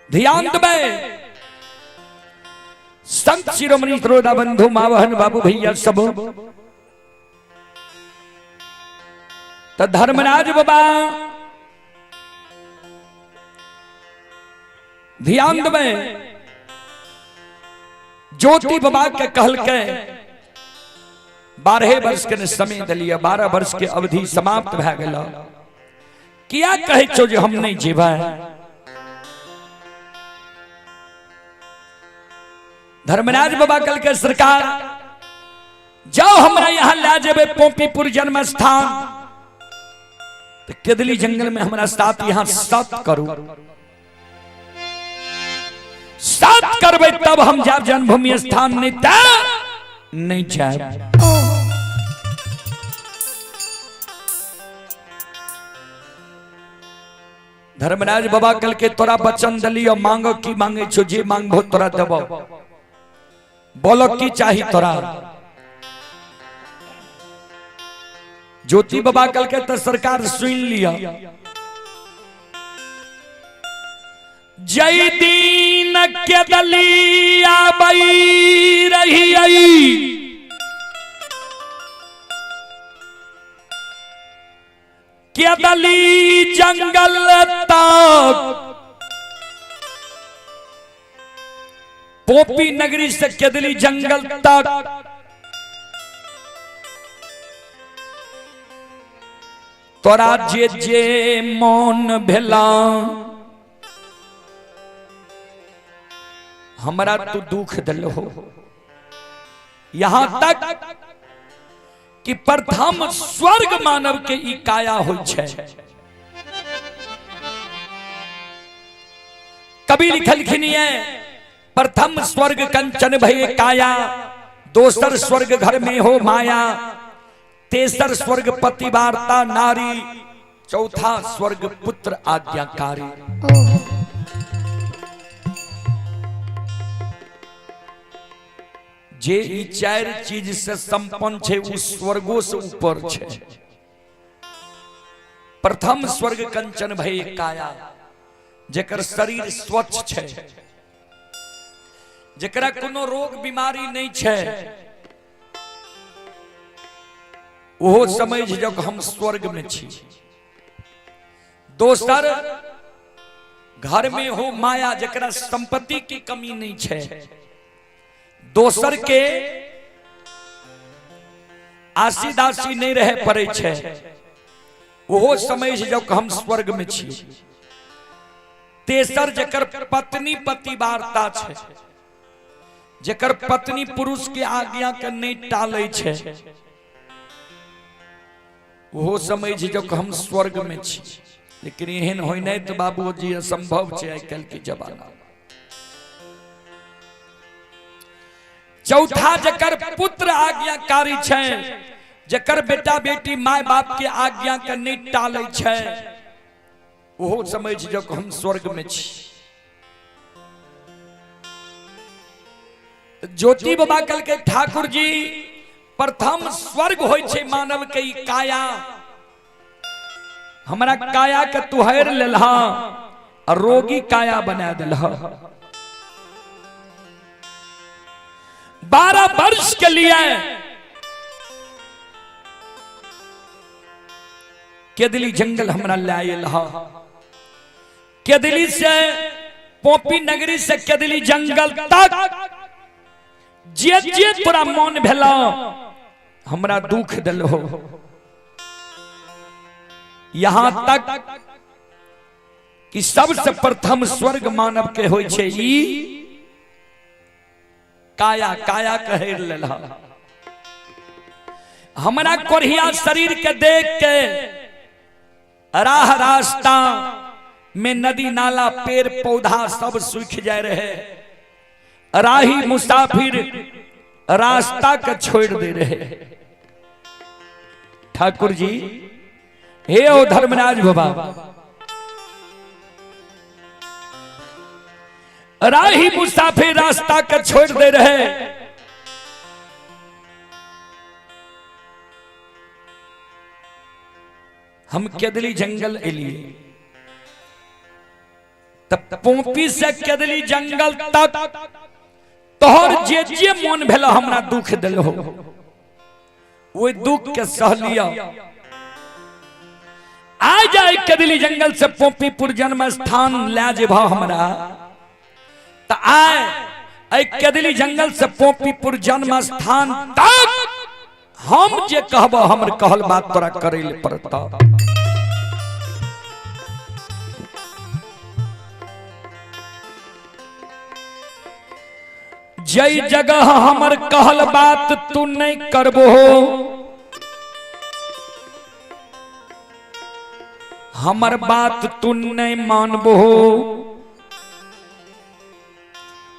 ध्यान दबे। संत शिरोमणि श्रोता बंधु, मां बहन, बाबू भैया सब तो धर्मराज बाबा ध्यान दबे। ज्योति बाबा के कहल के 12 वर्ष के समय दिलिया 12 वर्ष के अवधि समाप्त भ गेल किया कहे छो जे हम नहीं जीवा धर्मराज बाबा कल के सरकार जाओ हमरा यहाँ ला जेबे पोपीपुर जन्म स्थान तो केदली जंगल में हमरा साथ यहाँ साथ करू साथ करबे तब हम जाब जन्मभूमि स्थान नहीं जाए। धर्मराज बाबा कल के तोरा वचन दली और मांगो की मांगे छो जे मांगबो तोरा देबो बोलो की चाही तोरा। ज्योति बाबा कल के तो सरकार सुन लिया जय दीन के दलिया बई रही आई के दली जंगल तक पोपी नगरी से केदली जंगल तक तोरा जे जे मौन भेला हमरा तू दुख दिल हो यहां तक कि प्रथम स्वर्ग मानव के ई काया हो छे। कवि लिखलखिन है प्रथम स्वर्ग कंचन भय काया दोसर स्वर्ग घर में हो माया तेसर स्वर्ग पतिवार्ता नारी चौथा स्वर्ग पुत्र आज्ञाकारी। जे ई चार चीज से संपन्न छे उस स्वर्गों से ऊपर छे। प्रथम स्वर्ग कंचन भय काया जेकर शरीर स्वच्छ छे जेकरा कोनो रोग बीमारी नहीं छे वो समझ जब हम स्वर्ग में छी। दोसर घर में हो माया जेकरा संपत्ति की कमी नहीं छे। दोसर के आसी दासी नहीं रहे पड़े छे वो समझ जब हम स्वर्ग में छी। तेसर जेकर पत्नी पतिवार्ता छे जेकर पत्नी पुरुष के आज्ञा के नहीं टाले छे वो समझ जब हम स्वर्ग में छी। लेकिन एहन होय नहीं तो बाबूजी असंभव छे आइ काल्हि के जमाना। चौथा जकर पुत्र आज्ञाकारी छे जकर बेटा बेटी माय बाप के आज्ञा के नहीं टाले छे वो समझ जब हम स्वर्ग में छी। ज्योति बाबा कल के ठाकुर जी प्रथम स्वर्ग होय छे मानव के काया हमरा काया के तुहर लेलहा और रोगी काया बना दिलहा। 12 वर्ष के लिए केदली जंगल हमरा लायल हा। केदली से पोपी नगरी से केदली जंगल तक जे जे तोरा मन भेला हमरा दुख दिल हो। यहां तक कि सबसे प्रथम स्वर्ग मानव के होय छे ई काया काया कहे लेला। हमरा कोढ़िया शरीर के देख के राह रास्ता में नदी नाला पेड़ पौधा सब सूख जाए रहे। राही मुसाफिर रास्ता का छोड़ दे रहे। ठाकुर जी हे ओ धर्मराज बाबा राही मुसाफिर रास्ता का छोड़ दे रहे। हम केदली जंगल एलिए तब पोपी से केदली जंगल तक तोहर जे जे मन भेल हमरा दुख दिल हो वो दुख के सह लिया। आ जाए केदली जंगल से पोपीपुर जन्म स्थान ले जेबा हमरा तो आए केदली जंगल से पोपीपुर जन्म स्थान तक हम जे कहब हमर कहल बात तोरा करे ले पड़ता। जई जगह हमर कहल बात तू नहीं करबो, हमर बात तू नहीं मानबो,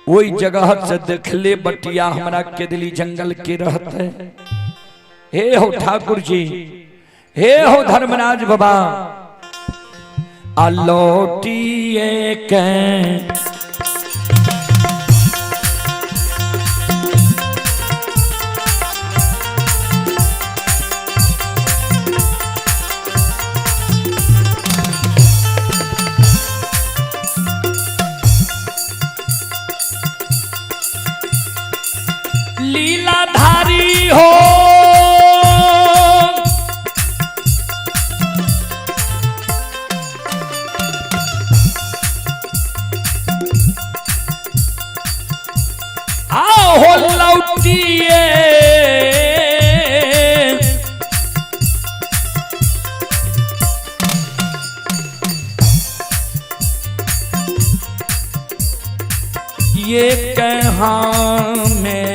वही जगह से देखले बटिया हमरा के दिली जंगल के रहते। हे हो ठाकुर जी, हे हो धर्मराज बाबा, अलौटिए के लीलाधारी हो, आओ हो लौटिए ये कहाँ में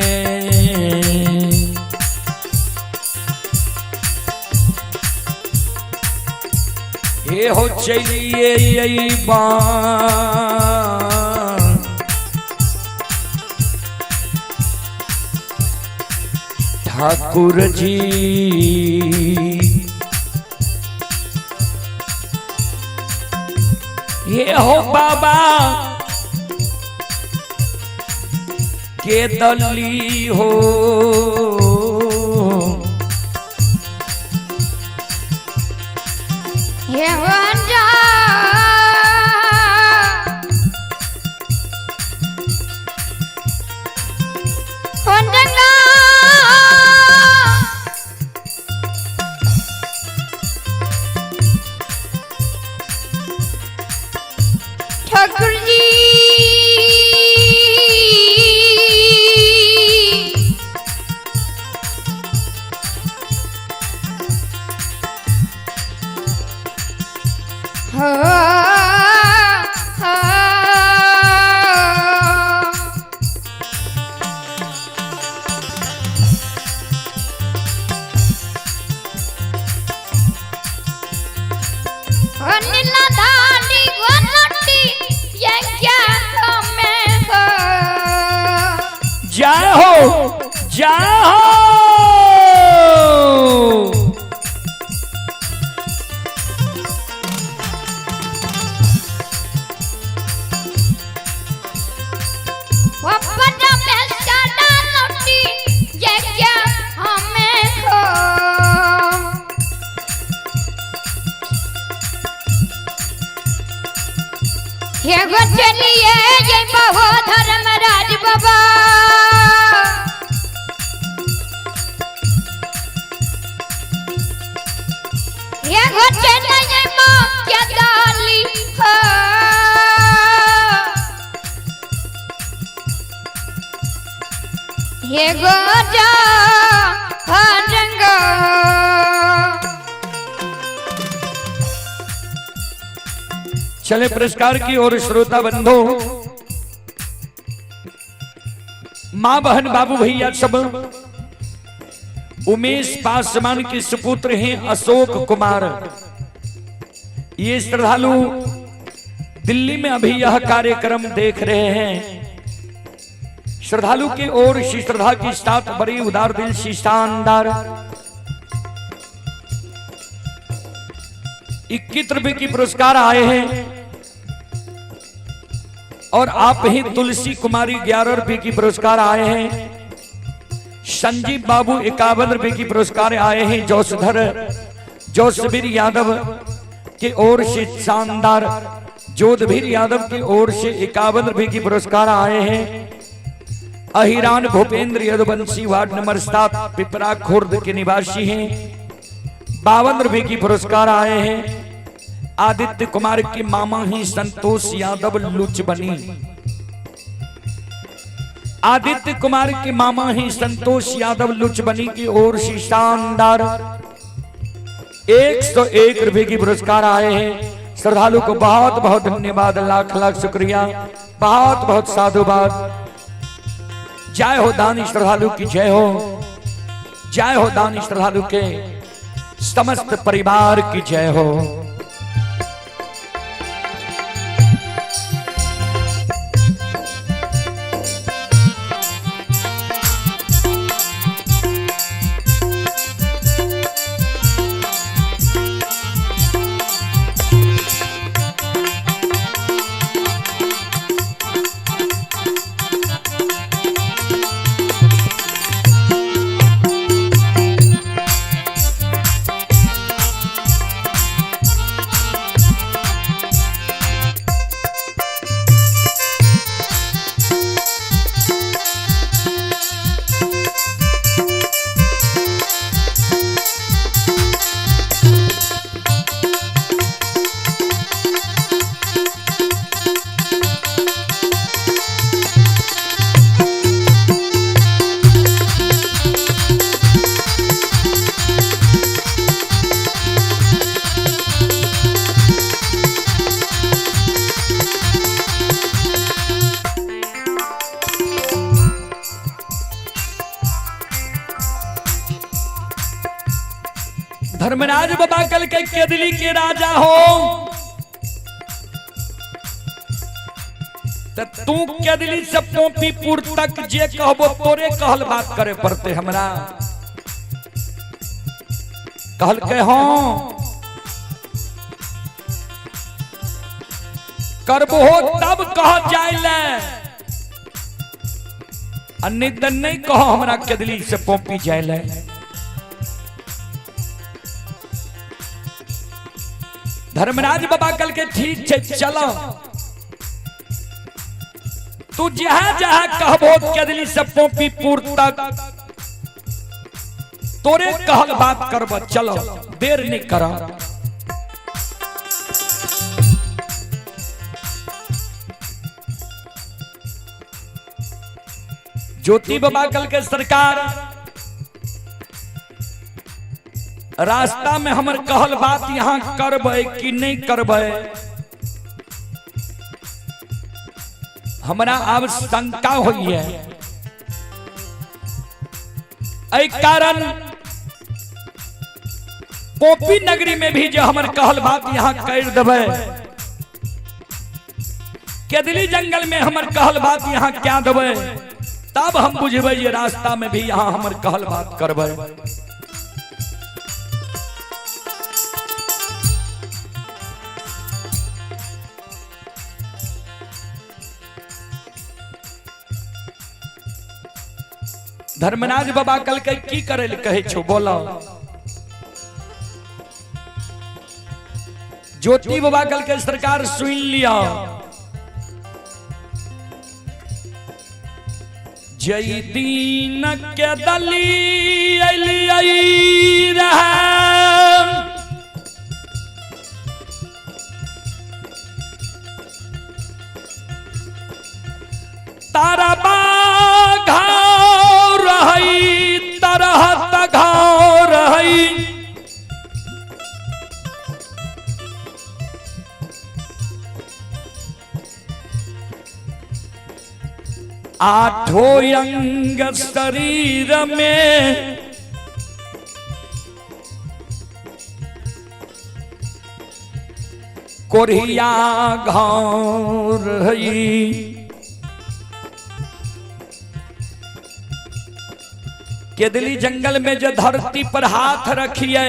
ये हो चलिए यही बात, ठाकुर जी ये हो बाबा के दली हो, ये वंजा वंजंगा ठाकुर जी जाओ जाओ चलिए जय बहु धर्मराज बाबा, ये चलिए माँ क्या डाली हो, ये गोजा हरंगा चले पुरस्कार की ओर श्रोता बंधु, मां बहन बाबू भैया सब, उमेश पासवान के सुपुत्र हैं अशोक कुमार। ये श्रद्धालु दिल्ली में अभी यह कार्यक्रम देख रहे हैं। श्रद्धालु की ओर श्री श्रद्धा की साथ बड़ी उदार दिल से शानदार 21 रुपए की पुरस्कार आए हैं। और आप ही तुलसी कुमारी 11 रुपए की पुरस्कार आए हैं। संजीव बाबू 51 रुपए की पुरस्कार आए हैं। जोशवीर यादव की ओर से शानदार, जोधवीर यादव की ओर से 51 रुपए की पुरस्कार आए हैं। अहिरान भूपेंद्र यदुवंशी वार्ड नंबर 7 पिपरा खुर्द के निवासी हैं, 52 रुपए की पुरस्कार आए हैं। आदित्य कुमार के मामा ही संतोष यादव लुच बनी आदित्य कुमार के मामा ही संतोष यादव लुचबनी की ओर से शानदार 101 रुपए की पुरस्कार आए हैं। श्रद्धालु को बहुत बहुत धन्यवाद, लाख लाख शुक्रिया, बहुत बहुत साधुवाद। जय हो दानी श्रद्धालु की जय हो, जय हो दानी श्रद्धालु के समस्त परिवार की जय हो। धर्मराज बाबा कल के केदली के राजा हो, तू केदली से पोपीपुर तक जे कहबो तोरे कहल बात करे पड़ते हमरा। कहल के हो करबो तब कह जाइले, अन्य नहीं कहो हमरा केदली से पोपी जाइले। धर्मराज बाबा कल के ठीक है चलो, तू जहां जहां कहबो केदली से पोपीपुर तक तोरे कहल बात करब, चलो देर नहीं करा। ज्योति बाबा कल के सरकार रास्ता में हमर कहल बात यहाँ करबे कि नहीं करबे, हमरा अब शंका हुई है। ऐ कारण पोपी नगरी में भी जो हमर कहल बात यहाँ कर देबे, केदली जंगल में हमर कहल बात यहाँ क्या देबे, तब हम बुझबे ये रास्ता में भी यहाँ हमर कहल बात करबे। धर्मराज बाबा कल के की करे कहे छो बोलो। ज्योति बाबा कल के सरकार सुन लिया, जय दीन के दली आई रहा, तारा बाघा रही तरह तघाव रही, आठों अंग शरीर में कोरिया घाव रही। केदली जंगल में जो धरती पर हाथ रखिए,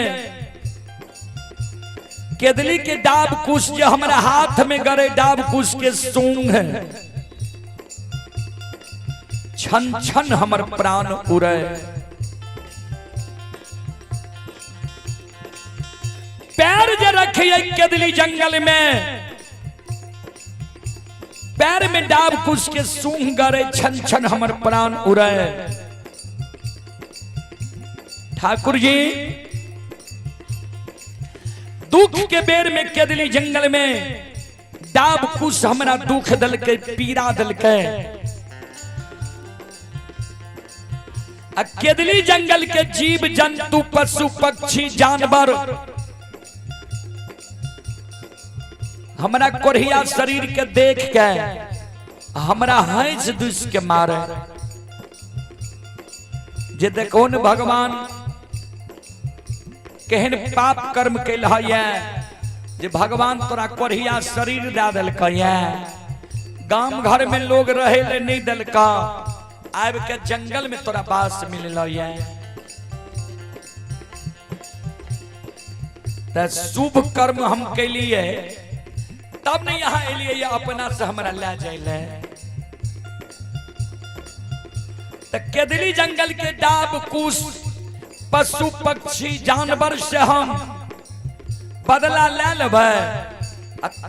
केदली के डाब कुश जो हमारे हाथ में गरे डाब कुश के सूंग है, छन छन हमर प्राण उड़े। पैर जो रखिए केदली जंगल में, पैर में डाब कुश के सूंग गरे, छन छन हमर प्राण उड़े। ठाकुर जी दुख के बेर में केदली जंगल में डाब कुश हमरा दुख दल के पीड़ा दल के, केदली जंगल के जीव जंतु पशु पक्षी जानवर हमरा कोढ़िया शरीर के देख के हमरा हंस दुस के मारे जे देखो न भगवान केहन पाप कर्म कैल है जे भगवान तोरा कोढ़िया शरीर दे दिलक गांव घर में लोग रहे ले नहीं दिलका आब के जंगल में तोरा बास मिलल त शुभ कर्म हम कैलिए तब नहीं यहाँ एलिए अपना से हमरा ले जाइले त केदली जंगल के डाब कुश पशु पक्षी जानवर से हम बदला ले लेबै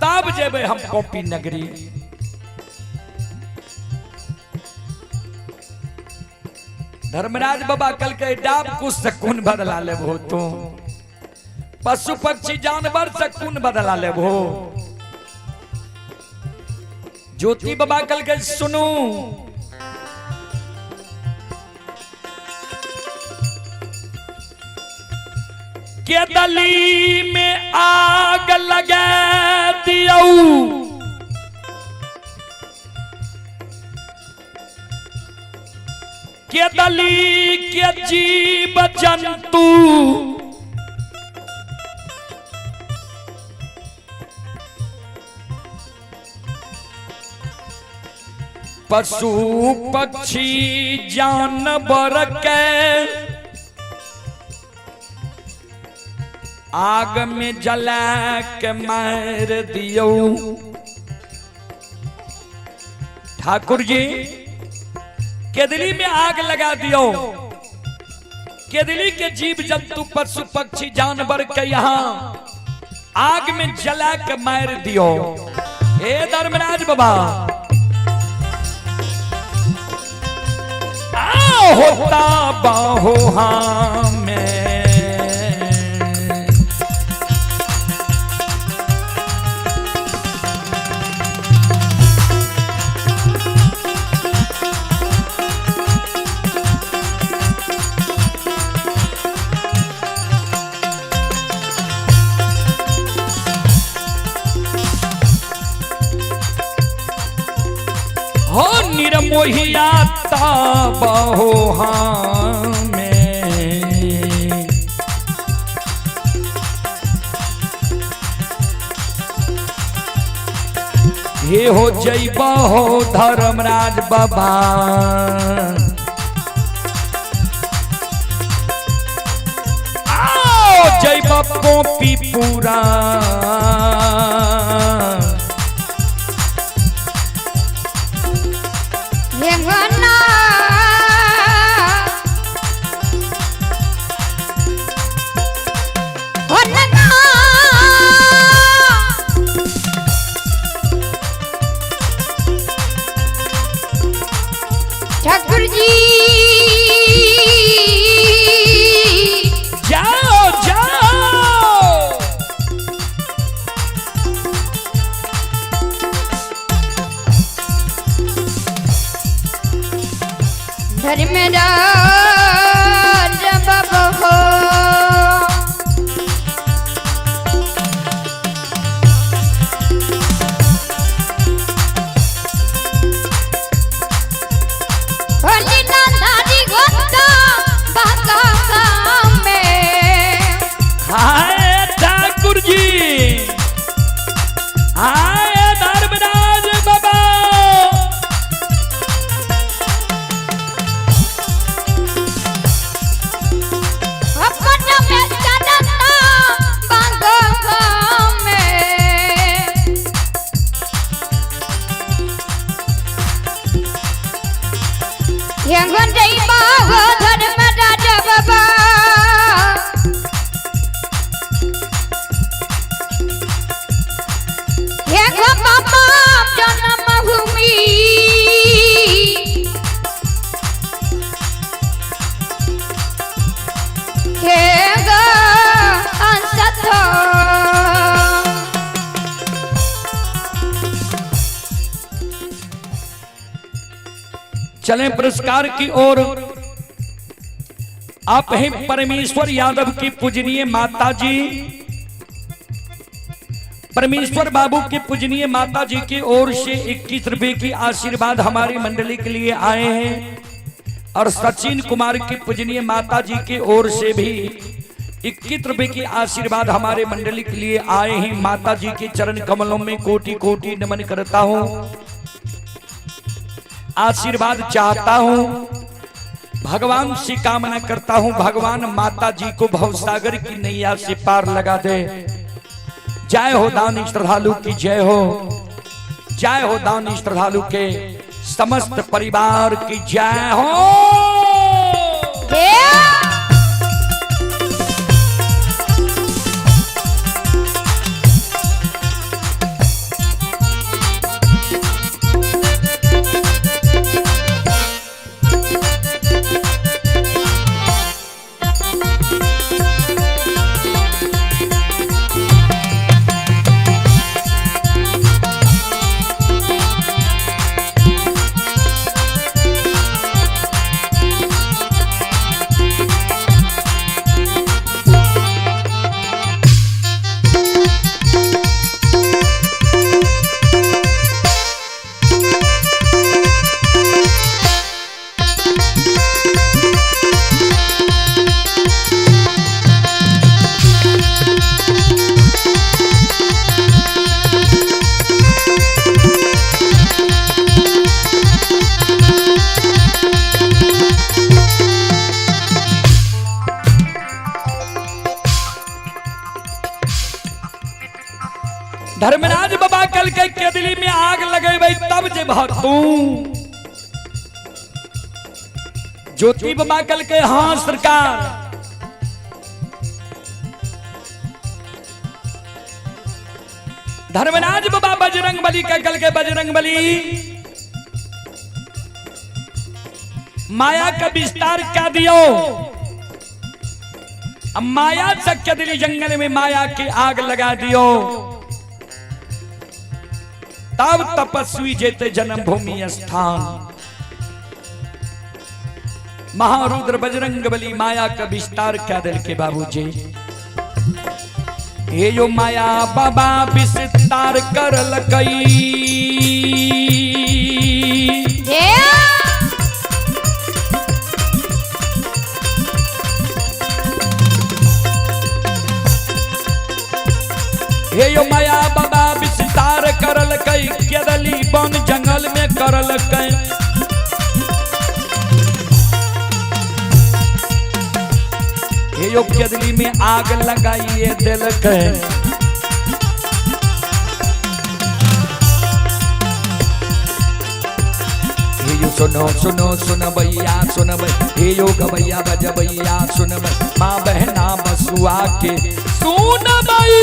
तब जेबै हम कॉपी नगरी। धर्मराज बाबा कल के डाब कुश से कौन बदला लेबो तू पशु पक्षी जानवर से कौन बदला लेबो। ज्योति बाबा कल के सुनू केदली में आग लगा दियो केदली के जीव जंतु पशु पक्षी जानवर के आग में जला के मार दियो। ठाकुर जी केदली में आग लगा दियो केदली के जीव जंतु पशु पक्षी जानवर के यहाँ आग में जला के मार दियो। हे धर्मराज बाबा होता बाहो हमें हो निर्मोहिया ताबहो हमें हे हो जइबा हो धर्मराज बाबा आओ जइबा कॉपी पूरा ठाकुर जी जाओ जाओ धर्मराज बाबा हो चलें पुरस्कार की ओर। आप हैं परमेश्वर यादव की पूजनीय माता जी, परमेश्वर बाबू की पूजनीय माता जी की ओर से 21 रुपए की आशीर्वाद हमारी मंडली के लिए आए हैं। और सचिन कुमार की पूजनीय माता जी की ओर से भी 21 रुपए की आशीर्वाद हमारे मंडली के लिए आए हैं। माता जी के चरण कमलों में कोटि कोटि नमन करता हूं, आशीर्वाद चाहता हूं, भगवान से कामना करता हूं भगवान माता जी को भवसागर की नैया से पार लगा दे। जय हो दानी श्रद्धालु की जय हो, जय हो दानी श्रद्धालु के समस्त परिवार की जय हो। धर्मराज बाबा कल के केदली में आग लगे भाई तब जे भरतू ज्योति बाबा कल के हाँ सरकार। धर्मराज बाबा बजरंग बली का कल के बजरंग बली माया का विस्तार क्या दियो। अब माया से केदली जंगल में माया की आग लगा दियो। तब तपस्वी जेते जन्मभूमि स्थान महारुद्र बजरंग बली माया का विस्तार क्या दिल के बाबूजी। ये यो माया बाबा विस्तार कर लकई हे यो माया बाबा विस्तार करल कई केदली बन जंगल में करल कई। हे यो केदली में आग लगाइए दिल के हे यो सुनो सुनो सुन भैया सुन भैया हे यो गवैया बज भैया सुन भैया माँ बहना बसुआ के सुन भई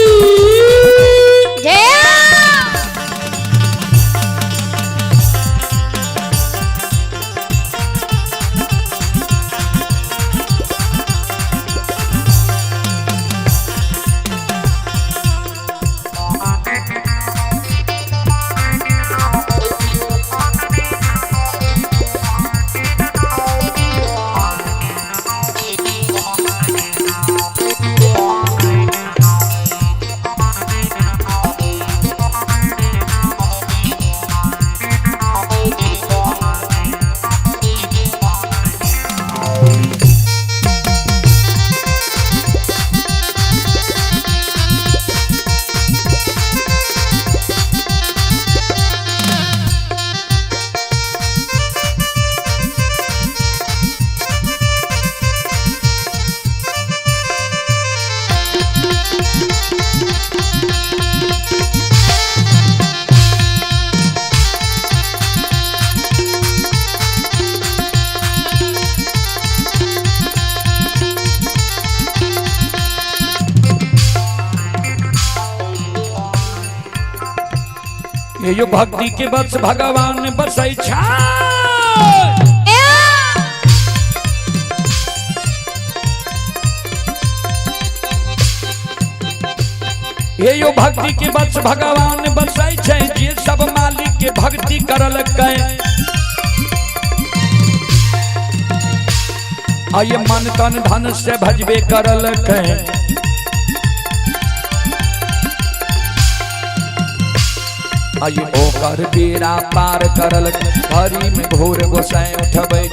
यो भक्ति के बस भगवान बसै छा। ये यो भक्ति के बस भगवान बसै छै जे सब मालिक के भक्ति करल कै। आये मन तन धन से भजबे करल के आये ओकर बेरा पार करल हरी में घोर गोसाई उठबै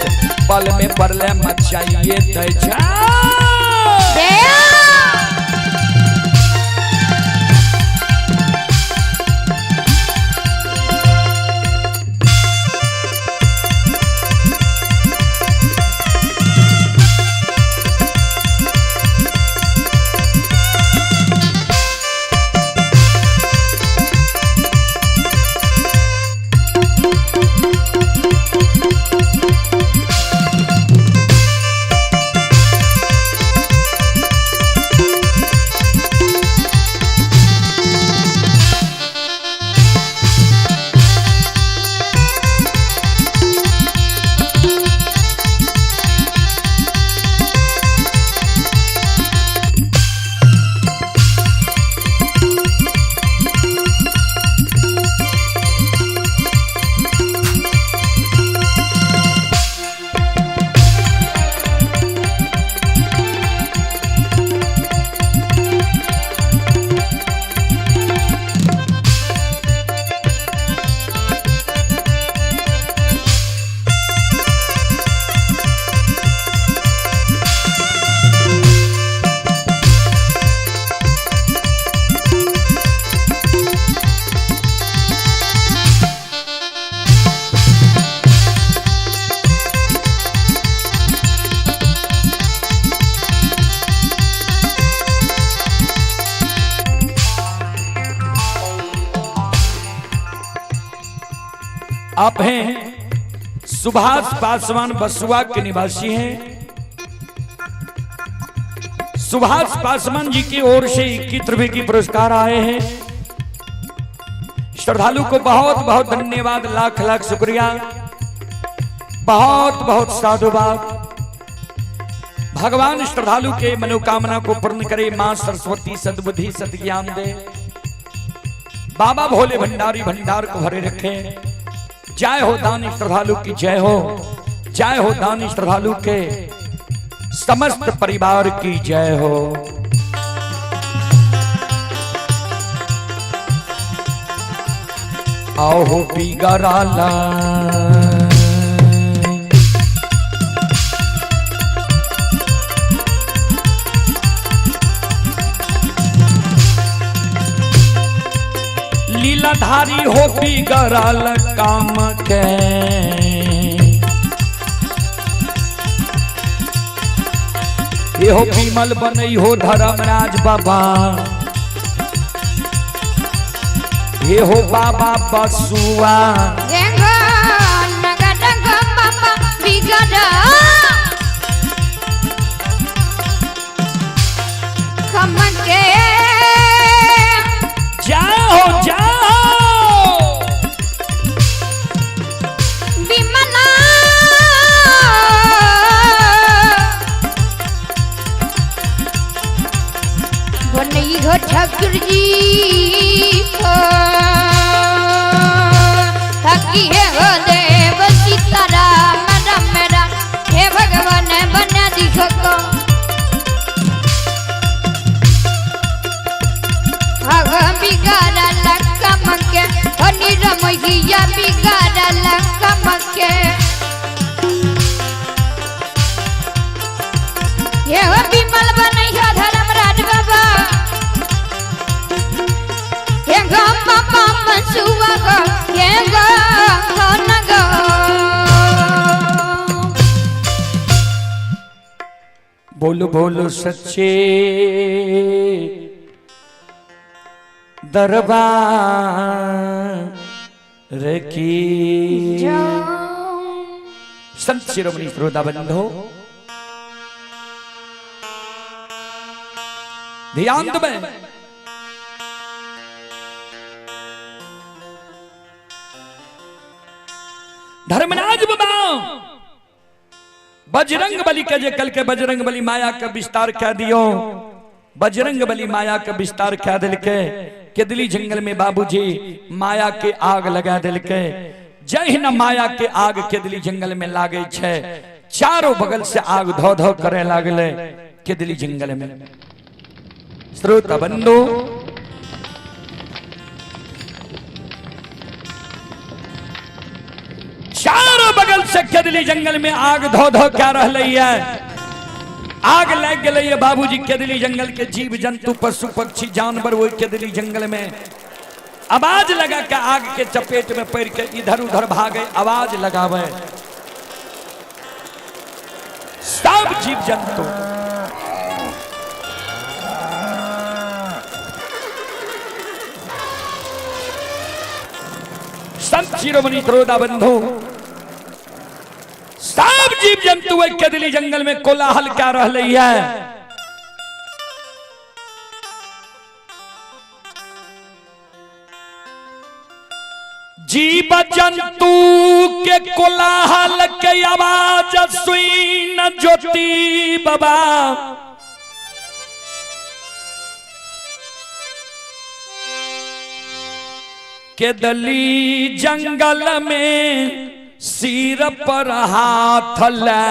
पल में परले मचाइए दै छै। आप हैं सुभाष पासवान बसुआ के निवासी हैं। सुभाष पासवान जी की ओर से 21 रुपए की पुरस्कार आए हैं। श्रद्धालु को बहुत बहुत धन्यवाद, लाख लाख शुक्रिया, बहुत बहुत साधुवाद। भगवान श्रद्धालु के मनोकामना को पूर्ण करे, मां सरस्वती सद्बुद्धि सद्ज्ञान दे, बाबा भोले भंडारी भंडार को भरे रखे। जय हो दानी श्रद्धालु की जय हो, जय हो दानी श्रद्धालु के समस्त परिवार की जय हो। आओ हो बिगड़ाला लीलाधारी हो बिगड़ल काम के, ये हो विमल बनई हो धर्मराज बाबा, ये हो बाबा बसुआ। जाओ जाओ विमला बनई हो ठाकुर जी थकी है हो देव सीताराम राम मेरा, हे भगवान बना दिखो को बिगाड़ल कम के, निरमैया बिगाड़ल कम के। ये हो विमल बनैया धर्मराज बाबा, ये गो बाबा बसुआ गो, ये गो न गो। बोलो बोलो सच्चे दरबार की। संत शिरोमणि श्रोता बंधो ध्यान में धर्मराज बाबा बजरंग बली के जे कल के बजरंग बली माया का विस्तार कह दियो, बजरंग बली माया का विस्तार कह दिल के केदली जंगल में बाबूजी माया के आग लगा दिल के। जय न माया के आग केदली जंगल में लागे छे, चारों बगल से आग धो धो करे लागले केदली जंगल में। श्रोता बंधु चारों बगल से केदली जंगल में आग धो धो क्या रह है। आग लग गई बाबूजी केदली जंगल के जीव जंतु पशु पक्षी जानवर वो केदली जंगल में आवाज लगा के आग के चपेट में पड़ के इधर उधर भागे, आवाज लगावे सब जीव जंतु। संत शिरोमणि श्रोता बंधु सब जीव जंतु केदली जंगल में कोलाहल क्या रही है। जीव जंतु के कोलाहल के आवाज सुन ज्योति बाबा केदली जंगल में सिर पर हाथ ले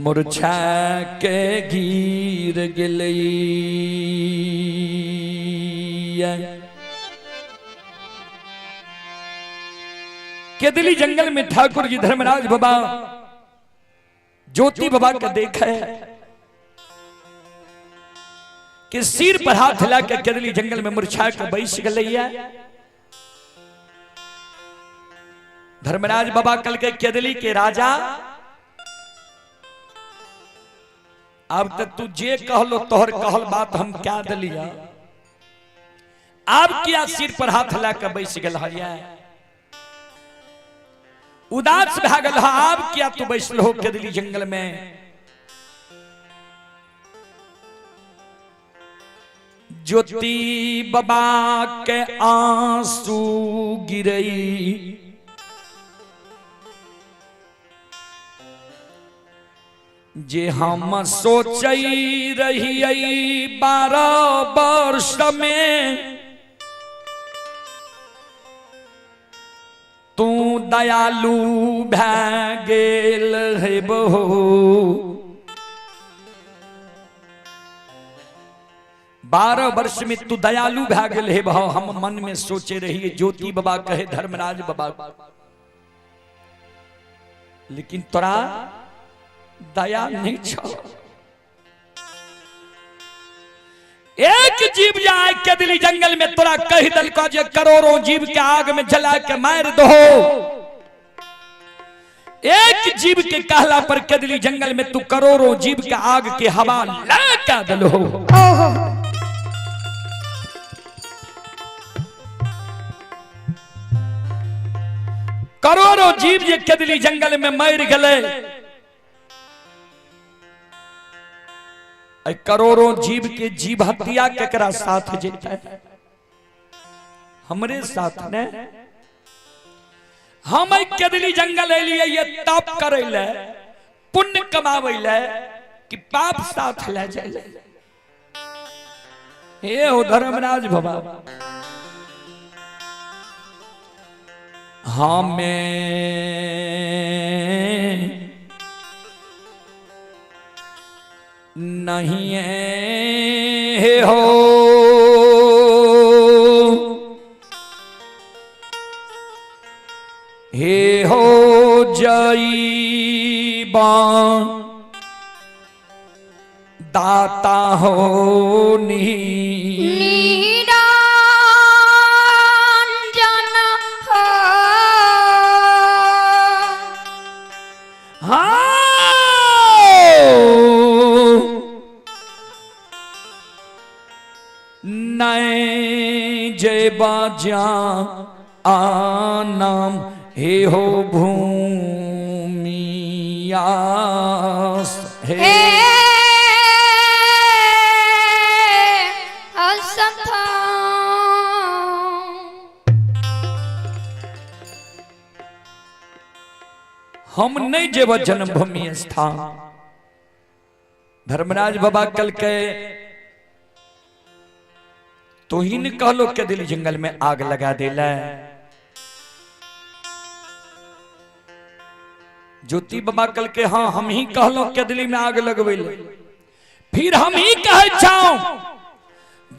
मुरझा के गिर गई। केदली जंगल में ठाकुर जी धर्मराज बाबा ज्योति बाबा का देखा है कि सिर पर हाथ हिला के केदली जंगल में मुरझा के बैठ गई। धर्मराज बाबा कल के केदली के राजा अब तक तू जे कहलो तोहर कहल बात हम क्या दलिया, अब क्या सिर पर हाथ हिला के बैठ गल है। उदास भागल है, अब क्या तू बैठल हो केदली जंगल में। ज्योति बाबा के आंसू गिरई जे हम सोचई रही 12 वर्ष में तू दयालु भै गेल है बहो। 12 वर्ष में तू दयालु भै गेल है बहो, हम मन में सोचे रहिए। ज्योति बाबा कहे धर्मराज बाबा लेकिन तोरा दया नहीं छो। एक जीव जाए केदली जंगल में तोरा कही दल का जे करोड़ों जीव के आग में जला के मार दो। एक जीव के कहला पर केदली जंगल में तू करोड़ों जीव के आग के हवा लगा दलो। करोड़ों जीव जे केदली जंगल में मर गए। करोड़ों जीव के जीव हत्या केकरा साथ जेता है? हमरे साथ ने। हम केदली जंगल एलिए ये तप करे ले, पुण्य कमावे ले कि पाप साथ ले जाए। हे हो धर्मराज बाबा हमें नहीं है हो हे हो जईबा दाता हो निरंजन हो। हाँ नए जय बाजा आनाम हे हो भूमियास हे हम नहीं जेब जन्मभूमि स्थान। धर्मराज बाबा कल के तो ही ने कहलो केदली जंगल में आग लगा देला। ज्योति बाबा कल के हाँ हम ही कहलो केदली में आग लगवे फिर हम ही कहे जाओ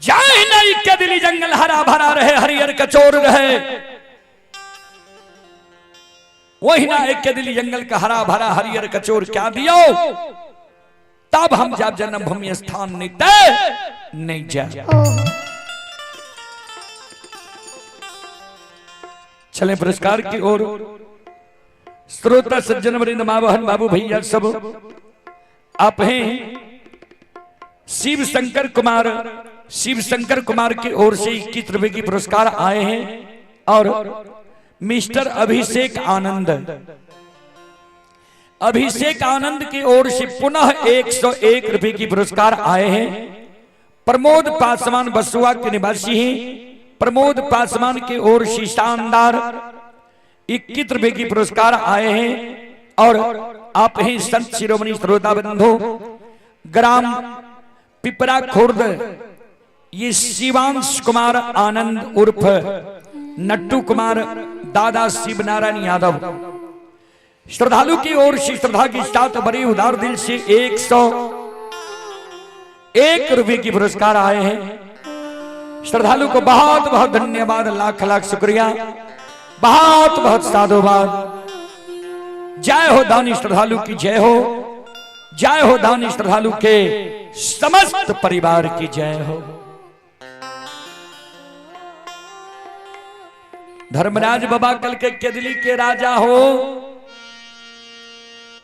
जाए नहीं केदली जंगल हरा भरा रहे हरियर कचोर रहे वही ना एक केदली जंगल का हरा भरा हरियर कचोर क्या दियो तब हम जब जन्मभूमि स्थान नहीं जाए। चले पुरस्कार की ओर श्रोता सज्जन वृंद माँ बहन बाबू भैया सब आप हैं शिव शंकर कुमार की ओर से 21 रुपए की पुरस्कार आए हैं और मिस्टर अभिषेक आनंद की ओर से पुनः 101 रुपए की पुरस्कार आए हैं। प्रमोद पासवान बसुआ के निवासी हैं। प्रमोद पासवान की ओर से शानदार 21 रुपए की पुरस्कार आए हैं और आप हैं संत शिरोमणि श्रोता बंधु ग्राम पिपरा खुर्द ये शिवांश कुमार आनंद उर्फ नट्टू कुमार दादा शिव नारायण यादव श्रद्धालु की ओर से श्रद्धा की साथ बड़े उदार दिल से 101 रुपए की पुरस्कार आए हैं। श्रद्धालु को बहुत बहुत धन्यवाद, लाख लाख शुक्रिया, बहुत बहुत साधुवाद। जय हो दानी श्रद्धालु की जय हो, जय हो दानी श्रद्धालु के समस्त परिवार की जय हो। धर्मराज बाबा कल के केदली के राजा हो,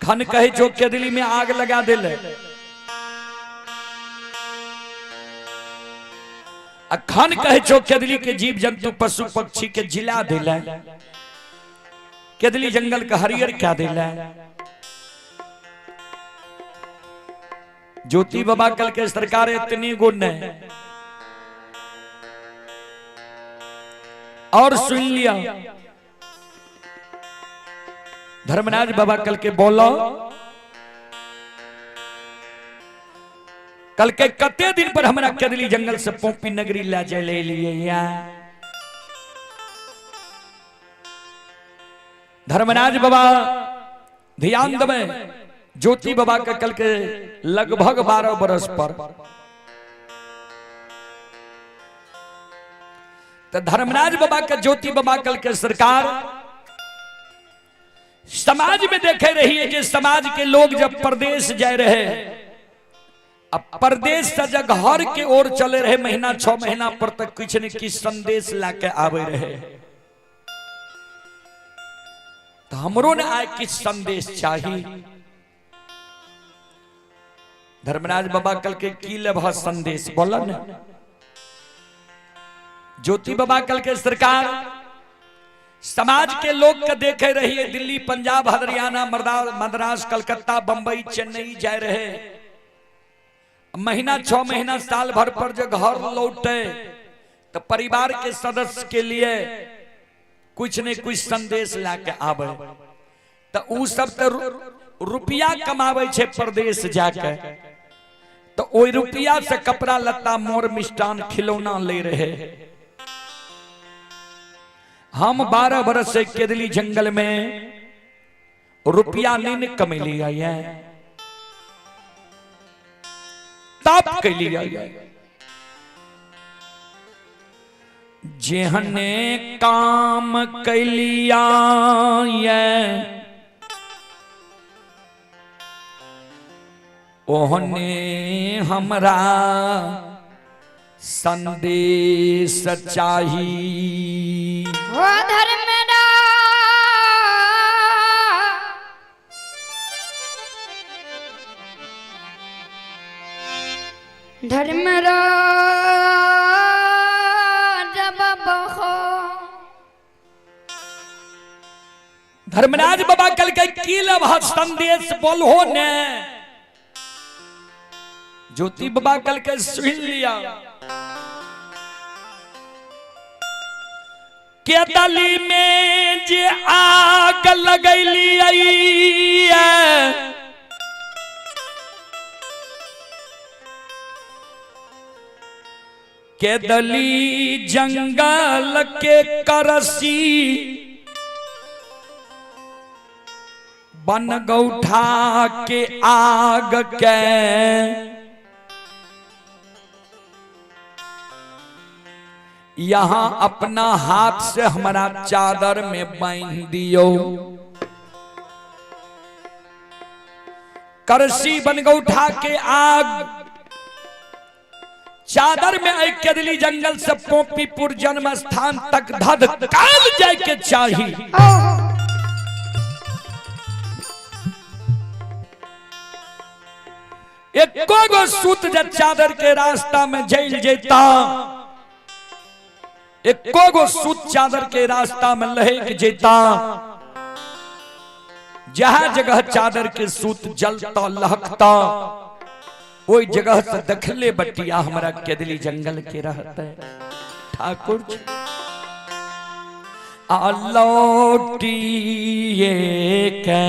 खन कहे जो केदली में आग लगा दिल, खन कहे जो केदली के जीव जंतु पशु पक्षी के जिला दिल, केदली जंगल का हरियर क्या दिल। ज्योति बाबा कल के सरकार इतनी गुण है और सुन लिया। धर्मराज बाबा कल के बोलो कल के कते दिन पर हमारा केदली जंगल से पोपी नगरी ले लिए। धर्मराज बाबा ध्यान दबे, ज्योति बाबा का कल के लगभग 12 बरस पर तो धर्मराज बाबा का ज्योति बाबा कल के सरकार समाज में देखे रही है कि समाज के लोग जब परदेश जा रहे, अब परदेश से जब घर के ओर चले रहे, महीना 6 महीना पर तक कुछ न कुछ संदेश लाके आवे रहे, तो हमरो ने आए कुछ संदेश चाहिए। धर्मराज बाबा कल के की लेभा संदेश बोला न। ज्योति बाबा कल के सरकार समाज के लोग का देखे रही है, दिल्ली पंजाब हरियाणा मद्रास कलकत्ता बंबई चेन्नई जा रहे, महीना 6 महीना साल भर पर जो घर लौटे तो परिवार के सदस्य के लिए कुछ न कुछ संदेश लाके आवे, तो उ सब तो रुपया कमावे छे परदेश जाके, तो ओई रुपया से कपड़ा लत्ता मोर मिष्टान खिलौना ले रहे। हम 12 बरस से केदली जंगल में रुपया नहीं कमा लिया है, तब कैलिया जेहने काम कैलिया ओहने हमरा संदेश चाहिए। हो धर्मराज बाबा कल के की लभा संदेश बोलो ने। ज्योति बाबा कल के सुन लिया, केदली में जे आग लगैली केदली जंगल के करसी बन गौठा के आग के यहां अपना हाथ से हमारा चादर में बांध दियो। करसी बन गौठा के आग चादर में एक केदली जंगल से पोपीपुर जन्म स्थान तक धद काल जाए के चाहिए। एको गो सूत जब चादर के रास्ता में जल जेता, एको गो सूत चादर के रास्ता में लहक जेता। जहां जगह चादर के सूत जलता लहकता ओई जगह से दखले बटिया हमारा केदली जंगल के रहते। ठाकुर जी आलोटिए के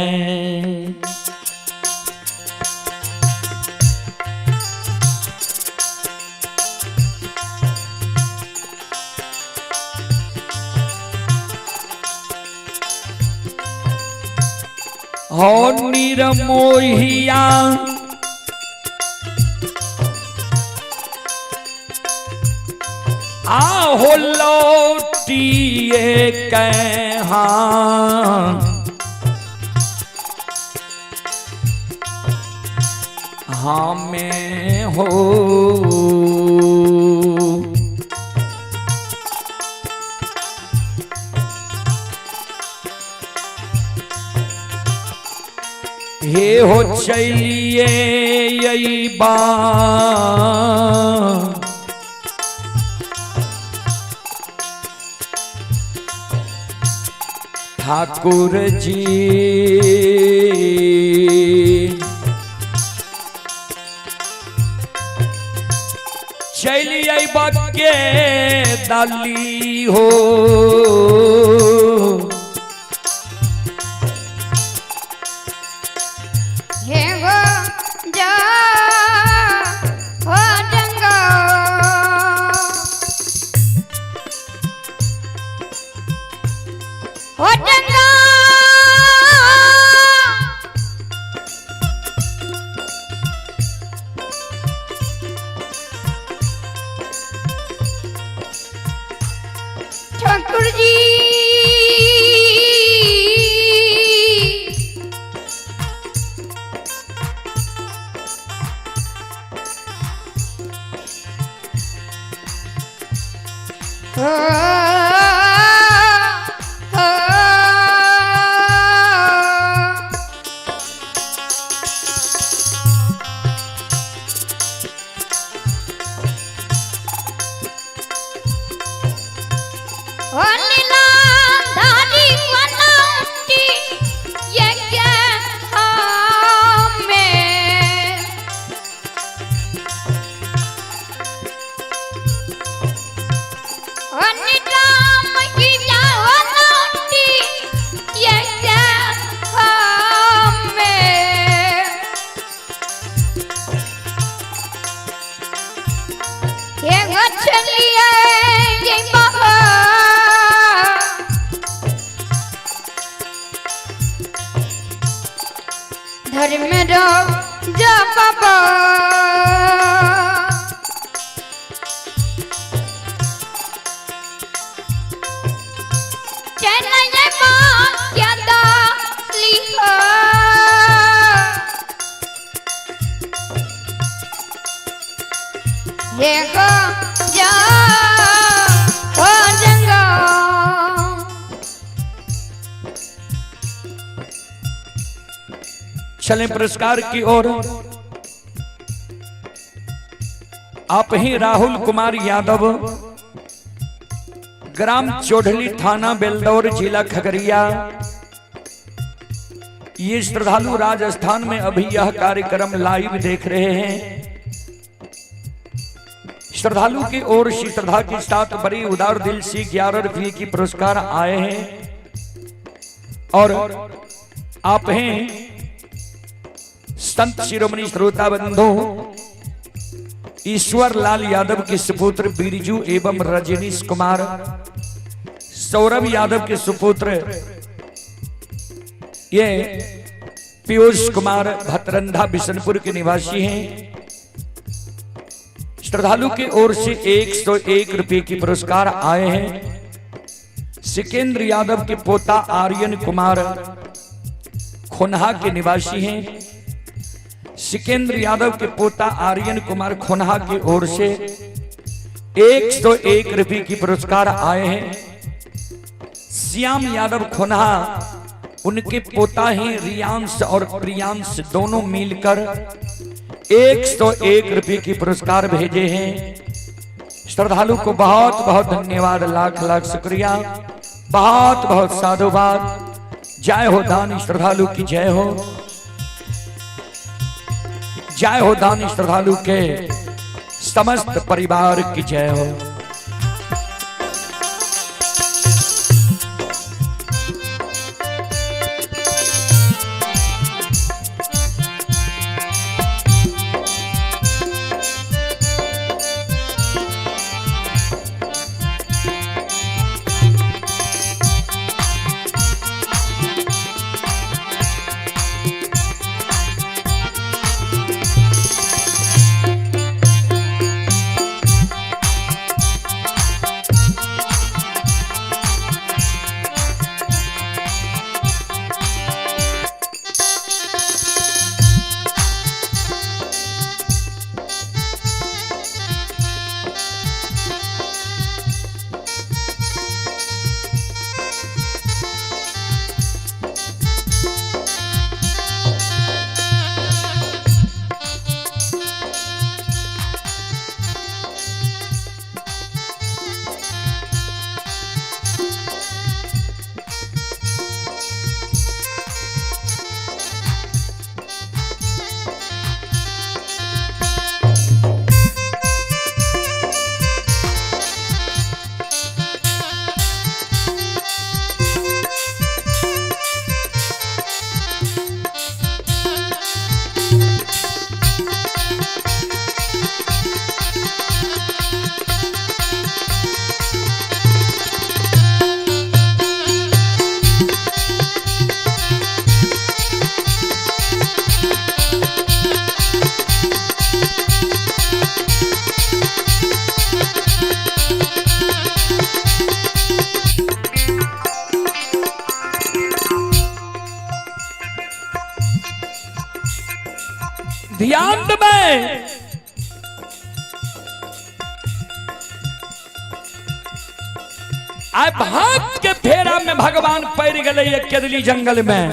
हो निरमोहिया आहो लौटिए कहाँ हमें हो हे हो चलिए यही बात ठाकुर जी चलिए बके दाली हो ठाकुर जी धर्म जा बाबा चलें पुरस्कार की ओर। आप ही राहुल कुमार यादव, ग्राम चोढ़ली, थाना बेलदौर, जिला खगड़िया। ये श्रद्धालु राजस्थान में अभी यह कार्यक्रम लाइव देख रहे हैं। श्रद्धालु की ओर से श्रद्धा के साथ बड़ी उदार दिल से 11 रुपये की पुरस्कार आए हैं। और आप हैं संत शिरोमणि श्रोता बंधु ईश्वर लाल यादव के सुपुत्र बिरजू एवं रजनीश कुमार, सौरभ यादव के सुपुत्र ये पीयूष कुमार भतरंधा बिशनपुर के निवासी हैं। श्रद्धालु की ओर से 101 रुपए की पुरस्कार आए हैं। सिकेंद्र यादव के पोता आर्यन कुमार खोनहा के निवासी हैं। सिकेंद्र यादव के पोता आर्यन कुमार खोनहा की ओर से 101 रुपए की पुरस्कार आए हैं। श्याम यादव खोनहा, उनके पोता हैं रियांश और प्रियांश, दोनों मिलकर 101 रुपए की पुरस्कार भेजे हैं। श्रद्धालु को बहुत बहुत धन्यवाद, लाख लाख शुक्रिया, बहुत बहुत साधुवाद। जय हो दानी श्रद्धालु की जय हो, जय हो दानी श्रद्धालु के समस्त परिवार की जय हो। ध्यान में आ भाग के फेरा में भगवान पैर गए ये केदली जंगल में।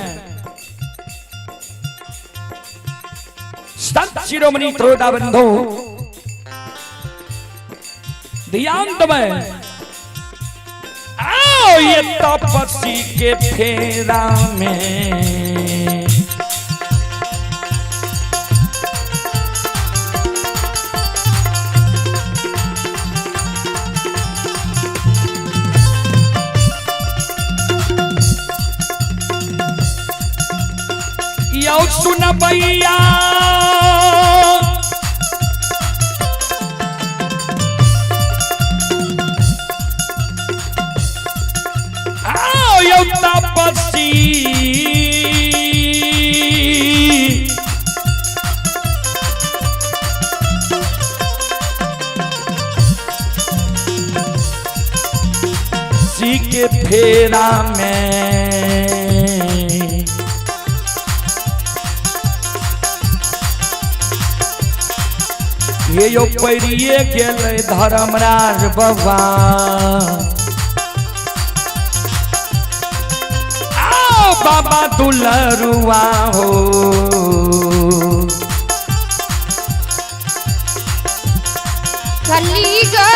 संत शिरोमणि त्रोदा बंधु ध्यान में आओ ये तपस्वी के फेरा में। सुन भैया आओ यो तपस्वी सी के फेरा में। ये यो पैरिए गेले धर्मराज बाबा आओ बाबा दुलरुआ हो। कलिगा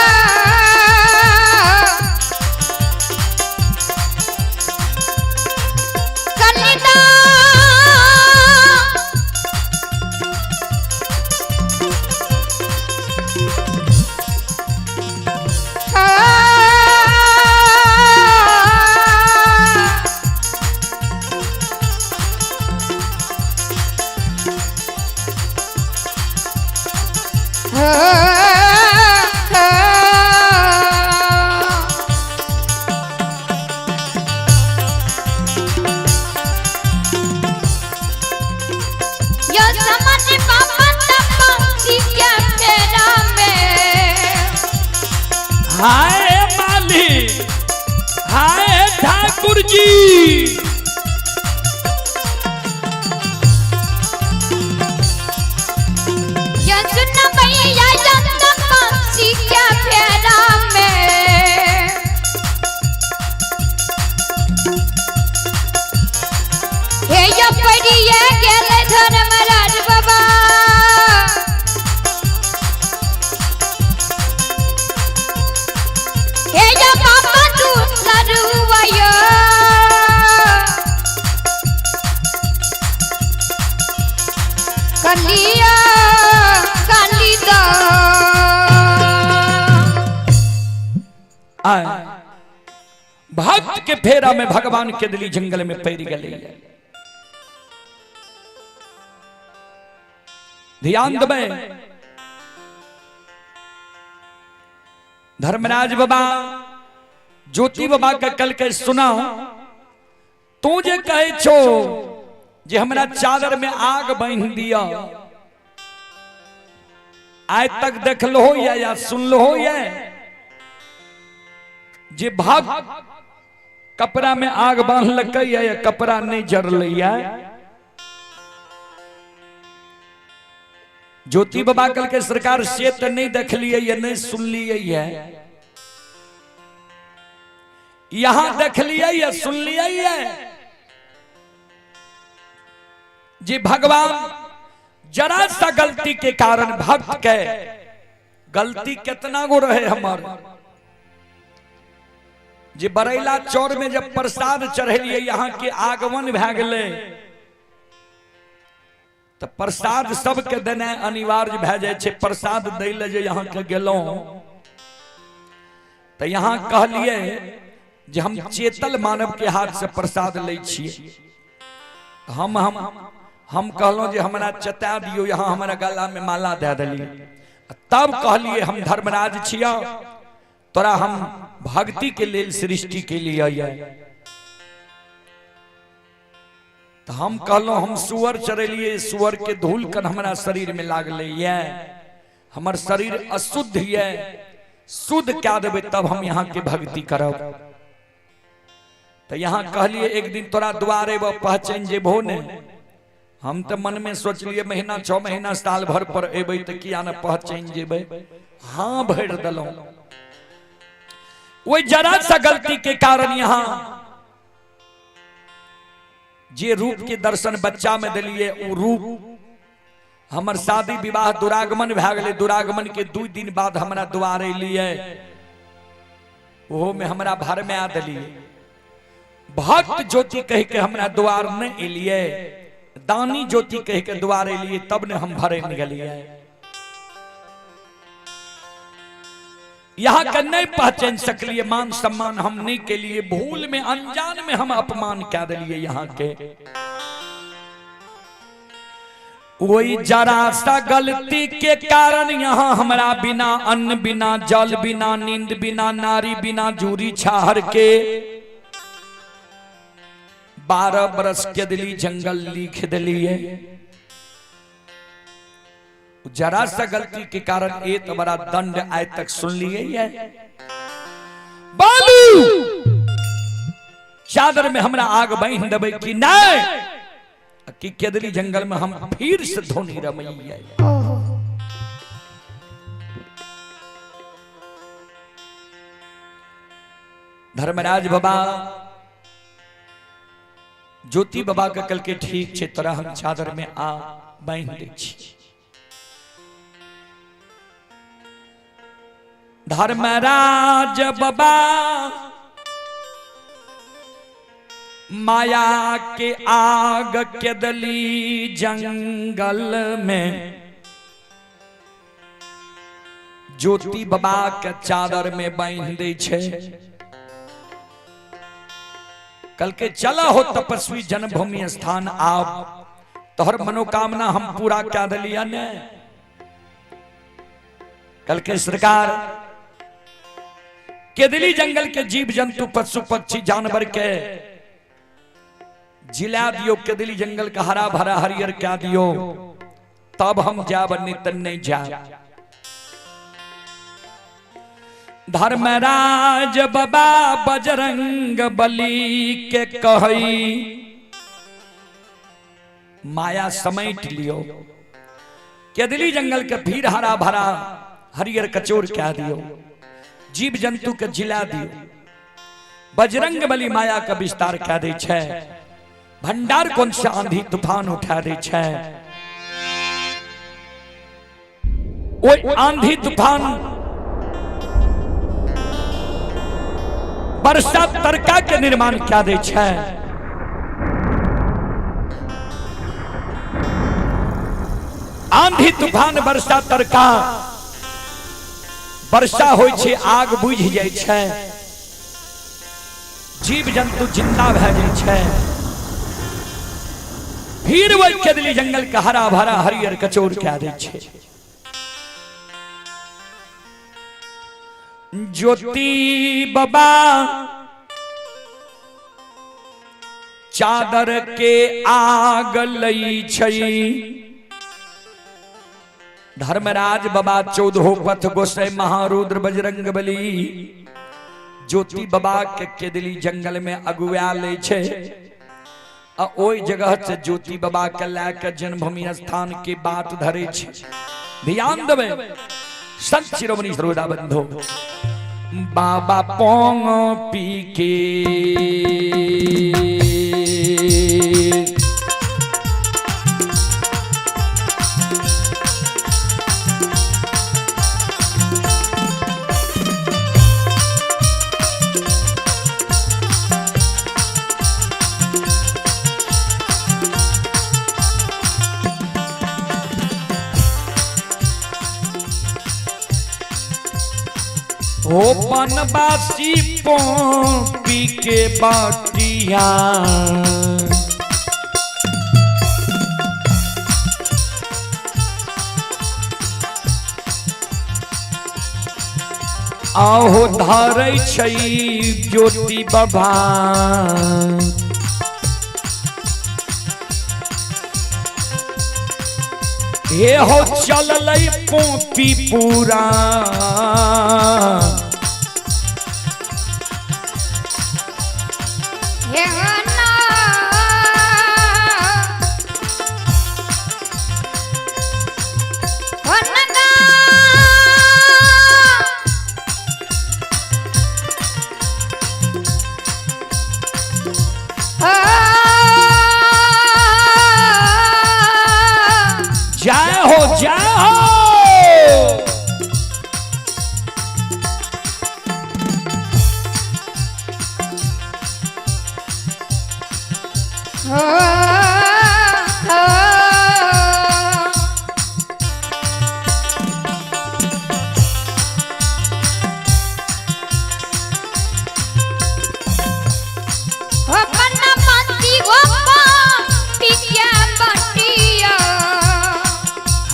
कलिदा हाय मालिक, हाय ठाकुर जी। सुन भैया जनता पक्षी क्या फेरा में, हे या पड़िए गेले धर्मराज बाबा, हे या बाबा तू सरुवयो, कलिया भक्त के फेरा में भगवान के दिली जंगल में पैर गले। ध्यान दबे धर्मराज बाबा ज्योति बाबा का कल के सुना तू जे कहे छो जे हमरा चादर में आग बांध दिया, आज तक देख लो या सुन लो या जे भाग कपड़ा में आग बांध लग या कपड़ा नहीं जर लिया। ज्योति बाबा कल के सरकार से तो नहीं देख लिए या नहीं सुन लिए है, यहां देख लिया या सुन लिया है जी भगवान जरा सा गलती के कारण भक्त के गलती कितना गो रहे हमारे जी बरैला चौर में जब प्रसाद चढ़ेलिए यहाँ के आगमन भै गए तो प्रसाद सबके देना अनिवार्य भै जाए छे। प्रसाद दै ले जे यहाँ के गेलों तो यहाँ कहलिए जे हम चेतल मानव के हाथ से प्रसाद ले छिए। हम कहलों जे हमरा चता दियो, यहाँ हमारा गला में माला दे दिलिए। तब कहलिए हम धर्मराज छिया, तोरा हम भक्ति के लिए सृष्टि के लिए आया। तो हम कहलों हम सुअर चरेलिए, सुअर के धूल कन हमारा शरीर में लागले ये, हमार शरीर अशुद्ध है, शुद्ध क्या देवे तब हम यहाँ के भक्ति करब। तो यहाँ कहलिए एक दिन तोरा द्वारे वो पहचान जेबो ने। हम तो मन में सोचलिए महीना 6 महीना साल भर पर एबे तो किया न पहचान जेबे। हाँ भर दलों वो जरा सा गलती के कारण यहाँ जे रूप के दर्शन बच्चा में दिलिए वो रूप हमर शादी विवाह दुरागमन भै गए। दुरागमन के 2 दिन बाद हमरा द्वारे लिए वो में हमरा भर में आ दिलिए। भक्त ज्योति कह के हमरा द्वार नहीं एलिए, दानी ज्योति कह के द्वारे लिए, तब ने हम भरे निकलिए। यहाँ का नहीं पहचान सकलिए, मान सम्मान हम नहीं के लिए, भूल में अनजान में हम अपमान क्या दिलिए यहाँ के। वही जरा सा गलती के कारण यहाँ हमारा बिना अन्न बिना जल बिना नींद बिना नारी बिना जूरी छाहर के 12 बरस के दिली जंगल लिख दिलिए। जरा सा गलती के कारण एक बड़ा दंड आज तक सुन लिए। बालू चादर में हमरा आग बांध देवे कि नहीं, कि केदली जंगल में हम फिर से धोनी रमैया। धर्मराज बाबा ज्योति बाबा का कल के ठीक छे तरह हम चादर में आ बांध दे छी। धर्मराज बाबा माया के आग के दली जंगल में ज्योति बाबा के चादर में बांध दे छे। कल के चला हो तपस्वी जन्मभूमि स्थान आप तोहर मनोकामना हम पूरा क्या दिलिया ने। कल के सरकार के दिली जंगल के जीव जंतु पशु पक्षी जानवर के जिला दियो, के दिली जंगल का हरा भरा हरियर क्या दियो, तब हम जा बनी तन नहीं जा। धर्मराज बाबा बजरंग बली के कहई माया समेट लियो केदली जंगल के फिर हरा भरा हरियर कचोर कह दियो जीव जंतु के जिला दियो बजरंग बली माया का विस्तार कह दे छे भंडार कौन सा आंधी तूफान उठा दे छे वो आंधी तूफान वर्षा तरका के निर्माण क्या दे छे आंधी तूफान वर्षा तरका वर्षा होय छे आग बुझ जाय छे जीव जंतु जिंदा भे जाय छे फिर वो केदली जंगल का हरा भरा हरियर कचोर क्या दे छे ज्योति बाबा चादर के आग लई छई धर्मराज बाबा 14 पथ गोसाई महारुद्र बजरंग बली ज्योति बाबा के केदली जंगल में अगुआ ले छे आ ओई जगह से ज्योति बाबा के लेके जन्मभूमि स्थान के बात धरे छे ध्यान देबे संत शिरोमणि सरोदा बंधो बाबा पोंग पी के ओ बनवासी पी के बाटिया आहो धारै छई ज्योति बाबा हे हो चललै पोपी पूरा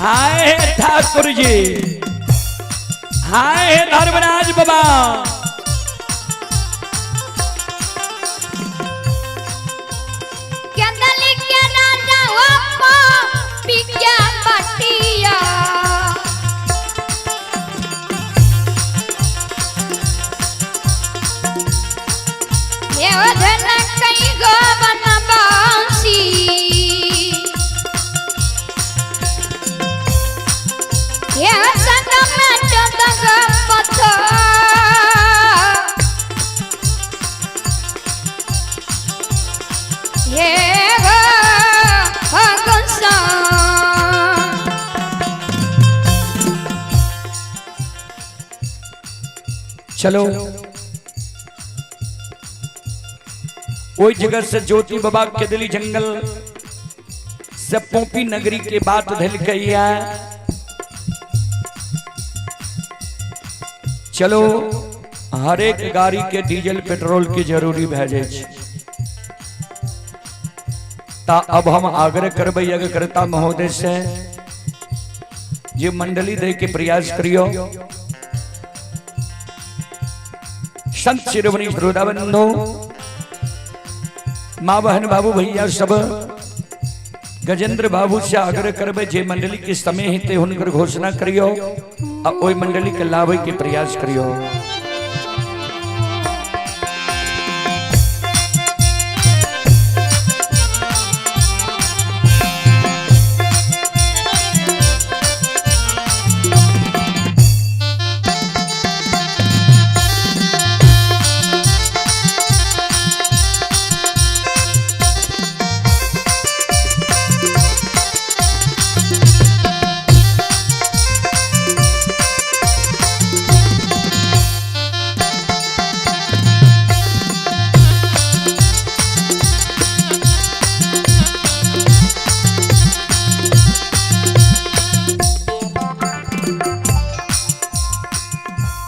हाय ठाकुर जी हाय धर्मराज बाबा केदली के राजा हो पिया बटिया ये धन कई गो बनवासी ये संग में चदग पत्थर ये भगवान चलो वही जगह से ज्योति बाबा केदली जंगल से पोपी नगरी के बात धल गई है चलो हर एक गाड़ी के डीजल पेट्रोल की जरूरी भेजे ता अब हम आग्रह करबे यज्ञकर्ता महोदय से ये मंडली दे के प्रयास करियो संत शिरोमणि सरोदा बंधो माँ बहन बाबू भैया सब गजेंद्र बाबू से आग्रह करबे जे मंडली के समय हिते हुनकर घोषणा करियो। और ओई मंडली के लाभे के प्रयास करियो।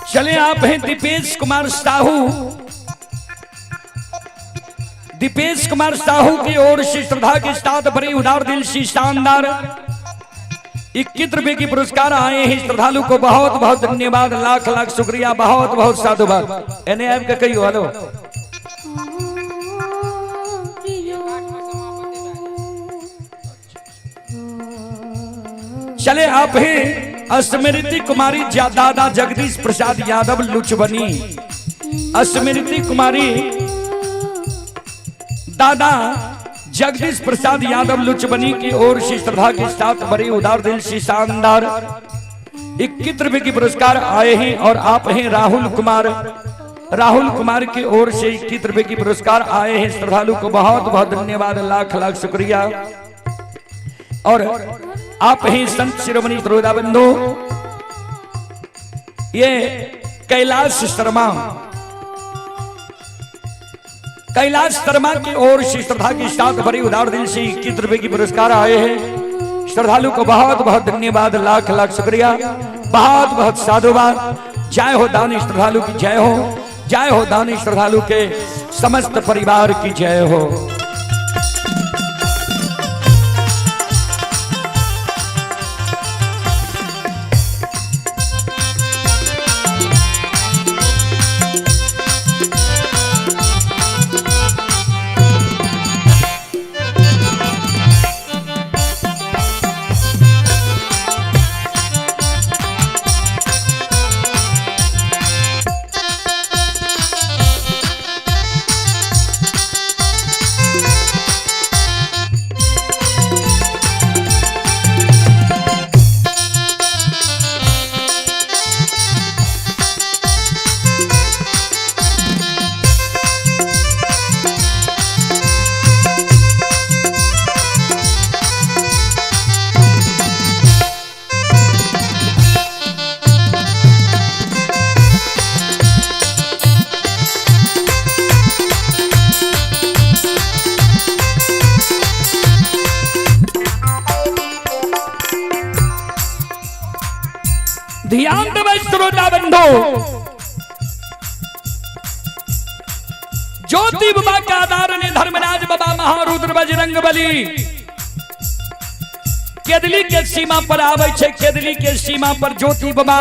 चले आप हैं दीपेश कुमार साहू। दीपेश कुमार साहू की ओर से श्रद्धा के साथ बड़े उदार दिल से शानदार 21 रुपए की पुरस्कार आए हैं। श्रद्धालु को बहुत बहुत धन्यवाद, लाख लाख शुक्रिया, बहुत बहुत साधुवाद। एने आपका कही हेलो। चले आप हैं स्मृति कुमारी दादा जगदीश प्रसाद यादव लुचबनी। स्मृति कुमारी दादा जगदीश प्रसाद यादव लुचबनी की ओर से श्रद्धा के साथ बड़े उदार दिल से शानदार 21 रुपए की पुरस्कार आए हैं। और आप हैं राहुल कुमार की ओर से 21 रुपए की पुरस्कार आए हैं। श्रद्धालु को बहुत बहुत धन्यवाद, लाख लाख शुक्रिया। और आप हैं संत शिरोमणि श्रोता बंधु, ये कैलाश शर्मा की ओर से श्रद्धा के साथ बड़ी उदार दिल से 21 रुपए की पुरस्कार आए हैं। श्रद्धालु को बहुत बहुत धन्यवाद, लाख लाख शुक्रिया, बहुत बहुत साधुवाद। जय हो दानी श्रद्धालु की जय हो, जय हो दानी श्रद्धालु के समस्त परिवार की जय हो। ध्यान देवे श्रोता बंधु, ज्योति बाबा का आधार ने धर्मराज बाबा महारुद्र बजरंग बली केदली के सीमा पर आवे छे। केदली के सीमा पर ज्योति बाबा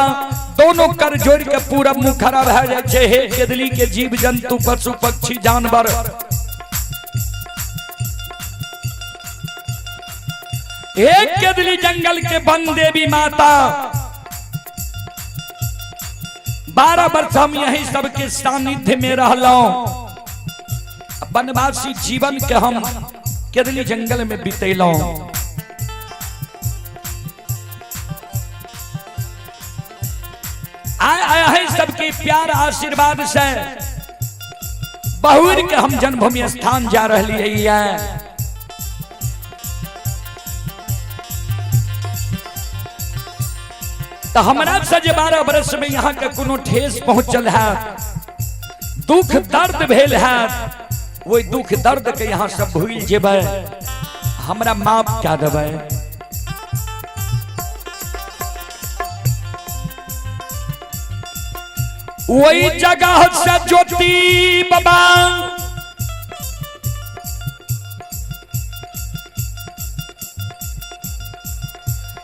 दोनों कर जोड़ के पूरा मुंह खड़ा रह जाए छे। हे केदली के जीव जंतु पशु पक्षी जानवर, एक केदली जंगल के वन देवी माता, 12 वर्ष हम यही सबके सानिध्य में रहलों। वनवासी जीवन के हम केदली जंगल में बितेलों। आया है सबके प्यार आशीर्वाद से बहुर के हम जन्मभूमि स्थान जा रही है। तो हमारा सज 12 वर्ष में यहाँ के कोनो ठेस पहुंचल है, दुख दर्द भेल है, वो दुख दर्द के यहाँ सब भूल जेबे, हमरा माफ क्या देबे। वही जगह से ज्योति बाबा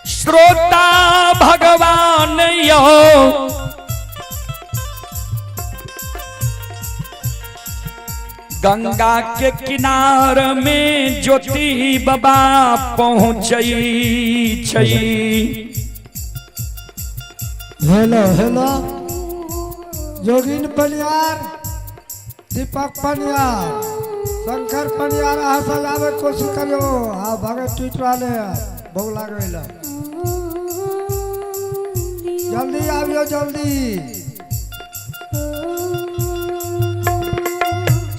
श्रोता भगवान यो गंगा के किनार में ज्योति बाबा पहुंचई छई। हेलो हेलो जोगिन पनियार, दीपक पनियार, शंकर पनियार अहाँ सब आवे कोशिश करियो। हाँ भागे ट्वीट वाले भोग लागे ला, जल्दी आवियो जल्दी।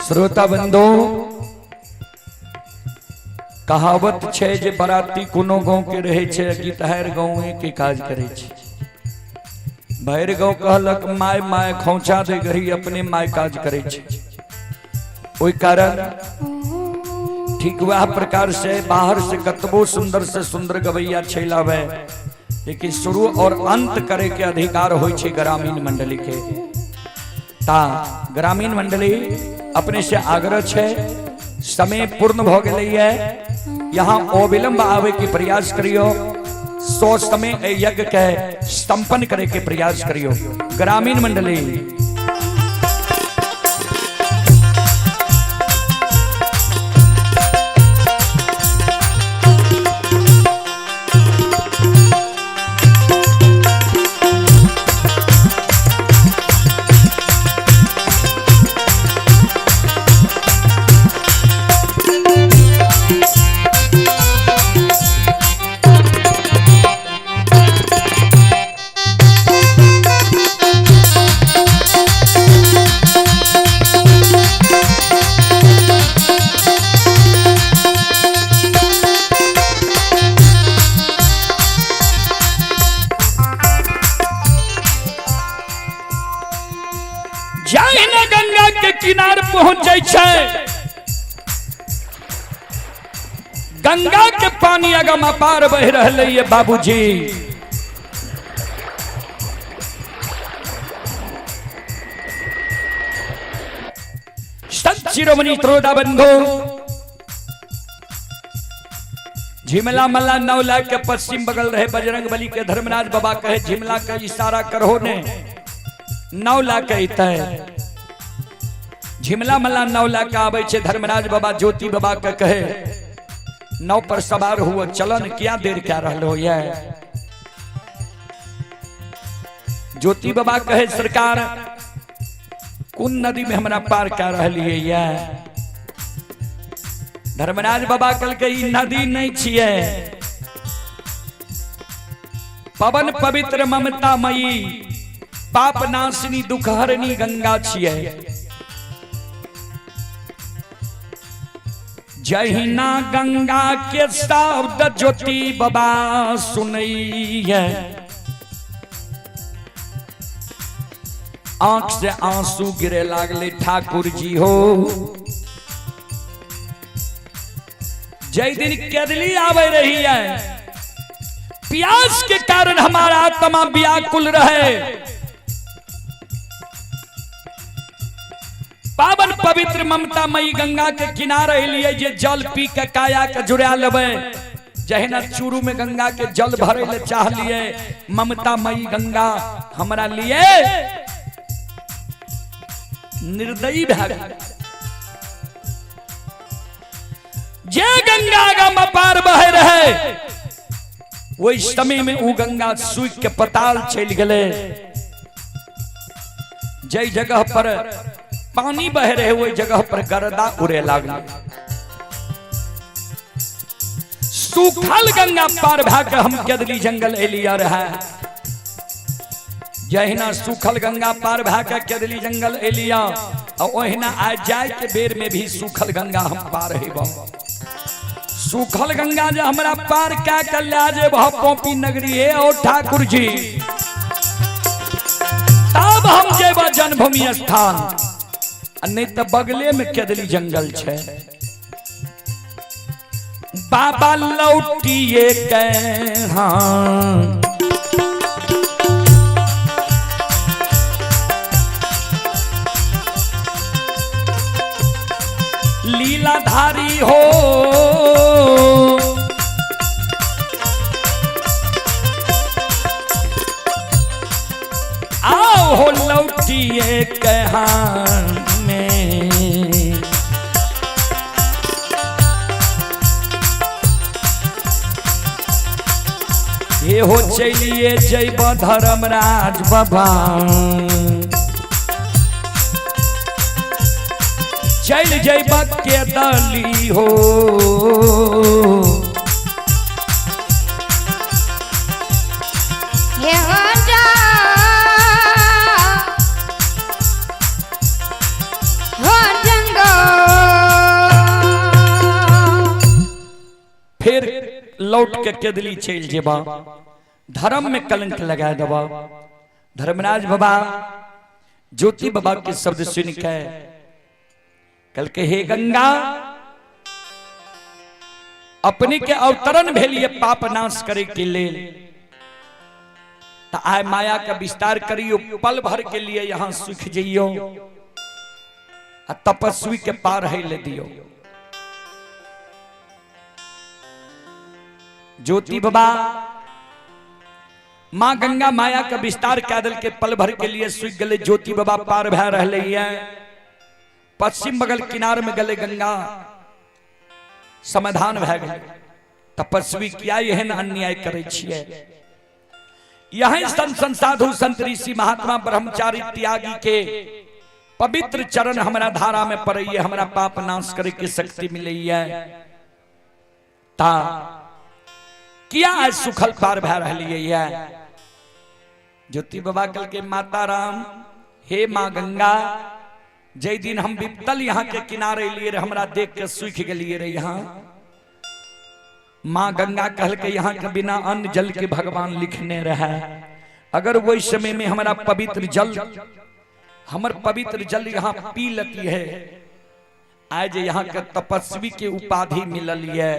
श्रोता बंधु, कहावत छे जे बराती कोनो गांव के रहे छे कि तहर गांव के काज करे छे। भैर गांव कहलक माय माय खोचा दे गरी अपने माय काज करे छे। ओई कारण ठीक वह प्रकार से बाहर से कतबो सुंदर से सुंदर गवैया छेलावे, लेकिन शुरू और अंत करे के अधिकार होय छे ग्रामीण मंडली के। ता ग्रामीण मंडली अपने से आग्रह छे, समय पूर्ण भ गेलै है, यहाँ अविलंब आवे के प्रयास करियो। 100 समय यज्ञ के संपन्न करे के प्रयास करियो ग्रामीण मंडली। गंगा के किनार पहुंच जाए, गंगा के पानी अगम अपार बह रहे ये बाबूजी। सत शिरोमणि श्रोता बंधु, झिमला मल्ला नौला के पश्चिम बगल रहे बजरंग बली के धर्मराज बाबा कहे झिमला का इशारा करो ने नौला कहता है। झिमला मल्ला नौला का आवे छे, धर्मराज बाबा ज्योति बाबा के कहे नौ पर सवार हुआ चलन क्या देर क्या रहलो ये। ज्योति बाबा कहे सरकार कौन नदी में हमरा पार क्या रहलिए ये। धर्मराज बाबा कल के ई नदी नहीं छिए, पवन पवित्र ममता मई पाप नाशिनी दुख हरनी गंगा छिए। जहिना गंगा के शब्द ज्योति बाबा सुनई है, आंख से आंसू गिरे लागले ठाकुर जी हो। जय दिन केदली आवे रही है, प्यास के कारण हमारा आत्मा व्याकुल रहे। पावन पवित्र ममता मई गंगा के किनारे लिए जे जल पी के काया के जुड़ा लेवे। जहना चूरू में गंगा के जल भरे ले चाह लिए, ममता मई गंगा हमरा लिए निर्दयी भाग। जे गंगा गम पार बह रहे, वही समय में वो गंगा सूख के पताल चल गए। जय जगह पर पानी बह रहे वही जगह पर गर्दा उड़े लागल। सूखल गंगा पार भाग हम केदली जंगल एलिया रहा। जहिना सूखल गंगा पार भाग केदली जंगल एलिया, और ओहिना आ जाए के बेर में भी सूखल गंगा हम पार हेब। सूखल गंगा जो हमरा पार क्या कर ले पोपी नगरी है और ठाकुर जी, तब हम जेब जन्मभूमि स्थान। नहीं तो बगले में केदली जंगल छे। बाबा लौटिए हाँ लीलाधारी हो, आओ हो लौटिए कहां हे एहो चलिए जैब धर्मराज बाबा चल जैब के दली हो ये हो जा हो जंगो फिर लौट के केदली चल जेबा धर्म में कलंक लगा दबा धर्मराज बाबा ज्योति बाबा के शब्द सुन के कल के हे गंगा अपने के अवतरण भेलिए पाप नाश करे के लेल त आय माया का विस्तार करियो पल भर के लिए यहाँ सुख जइयो आ तपस्वी के पार है ले दियो ज्योति बाबा माँ गंगा माया का विस्तार कैदल के पल भर के लिए सुख गले ज्योति बाबा पार भय रहे हैं पश्चिम बगल किनार में गले गंगा समाधान भय गए तपस्वी किया यहन अन्याय करे छिए यही संत साधु संत ऋषि महात्मा ब्रह्मचारी त्यागी के पवित्र चरण हमारा धारा में पड़े हमारा पाप नाश करे की शक्ति मिले ता किया सुखल पार भय रही है ज्योति बाबा कल के माता राम हे माँ गंगा जय दिन हम विपतल यहाँ के किनारे लिए हमरा देख के सूख गलिए रे यहाँ माँ गंगा कहल के यहाँ के बिना अन्न जल के भगवान लिखने रहे अगर वही समय में हमारा पवित्र जल हमर पवित्र जल यहाँ पी लेती है आज यहाँ के तपस्वी के उपाधि मिलल है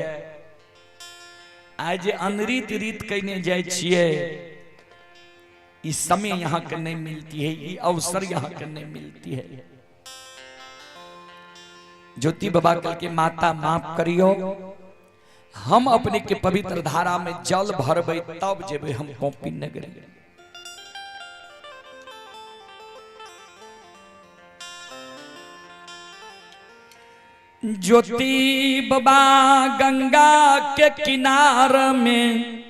आज अनरीत रीत कहने जाए छिए इस समय यहाँ के नहीं मिलती है ये अवसर यहाँ के नहीं मिलती है ज्योति बाबा कल के माता माफ करियो हम अपने के पवित्र धारा में जल भरबे तब जेबे हम पोपी नगरी ज्योति बाबा गंगा के किनार में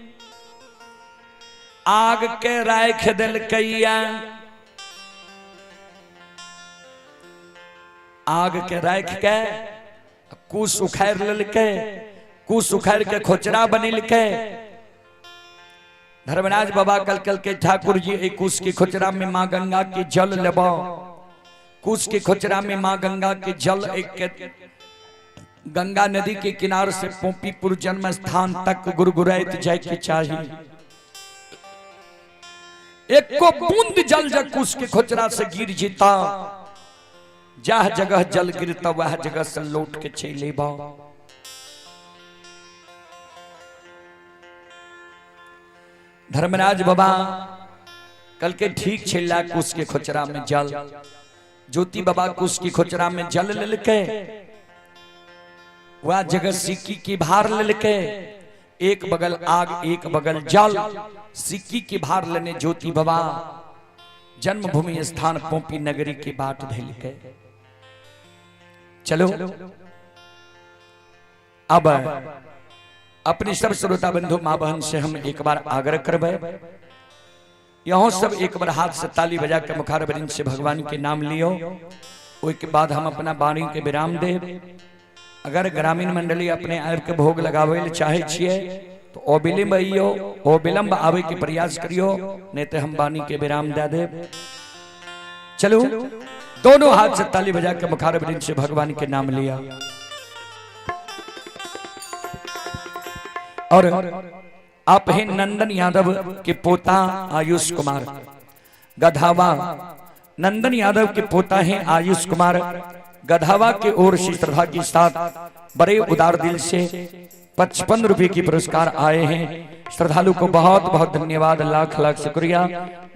आग के राख दिल कैया आग के राख के कुश उखाड़ ललके कुश उखाड़ के खोचरा बनिलके धर्मराज बाबा कल कल के ठाकुर जी एक कुश की खोचरा में माँ गंगा के जल लेबो कुश के खोचरा में माँ गंगा के जल एक के गंगा नदी के किनारे से पोपीपुर जन्म स्थान तक गुरगुराइत जाए के चाहिए एक को बूंद जल जग कुश के खोचरा से गिर जीता जह जगह जल गिरता वह जगह से लौट के चले बा धर्मराज बाबा कल के ठीक छिल्ला कुश के खोचरा में जल ज्योति बाबा कुश की खोचरा में जल लेके वह जगह सिक्की की भार लेके एक बगल आग एक बगल जल सिक्की की भार लेने ज्योति बाबा जन्मभूमि स्थान पोपी नगरी की बाट धैल के चलो अब अपने सब श्रोता बंधु मां बहन से हम एक बार आग्रह करबे यहाँ सब एक बार हाथ से ताली बजा के मुखार बरिंद से भगवान के नाम लियो उसके बाद हम अपना वाणी के विराम दे अगर ग्रामीण मंडली अपने आप के भोग लगावे चाहे छिए तो अविलंब आइयो अविलंब आवे के प्रयास करियो नहीं तो हम वाणी के विराम दे दे चलो दोनों हाथ से ताली बजा के मुखार बरिंद से भगवान के नाम लिया और आप हैं नंदन यादव के पोता आयुष कुमार गधावा नंदन यादव के पोता हैं आयुष कुमार गधावा के ओर से श्रद्धा के साथ बड़े उदार दिल से 55 रुपए की पुरस्कार आए हैं श्रद्धालु को बहुत बहुत धन्यवाद लाख लाख शुक्रिया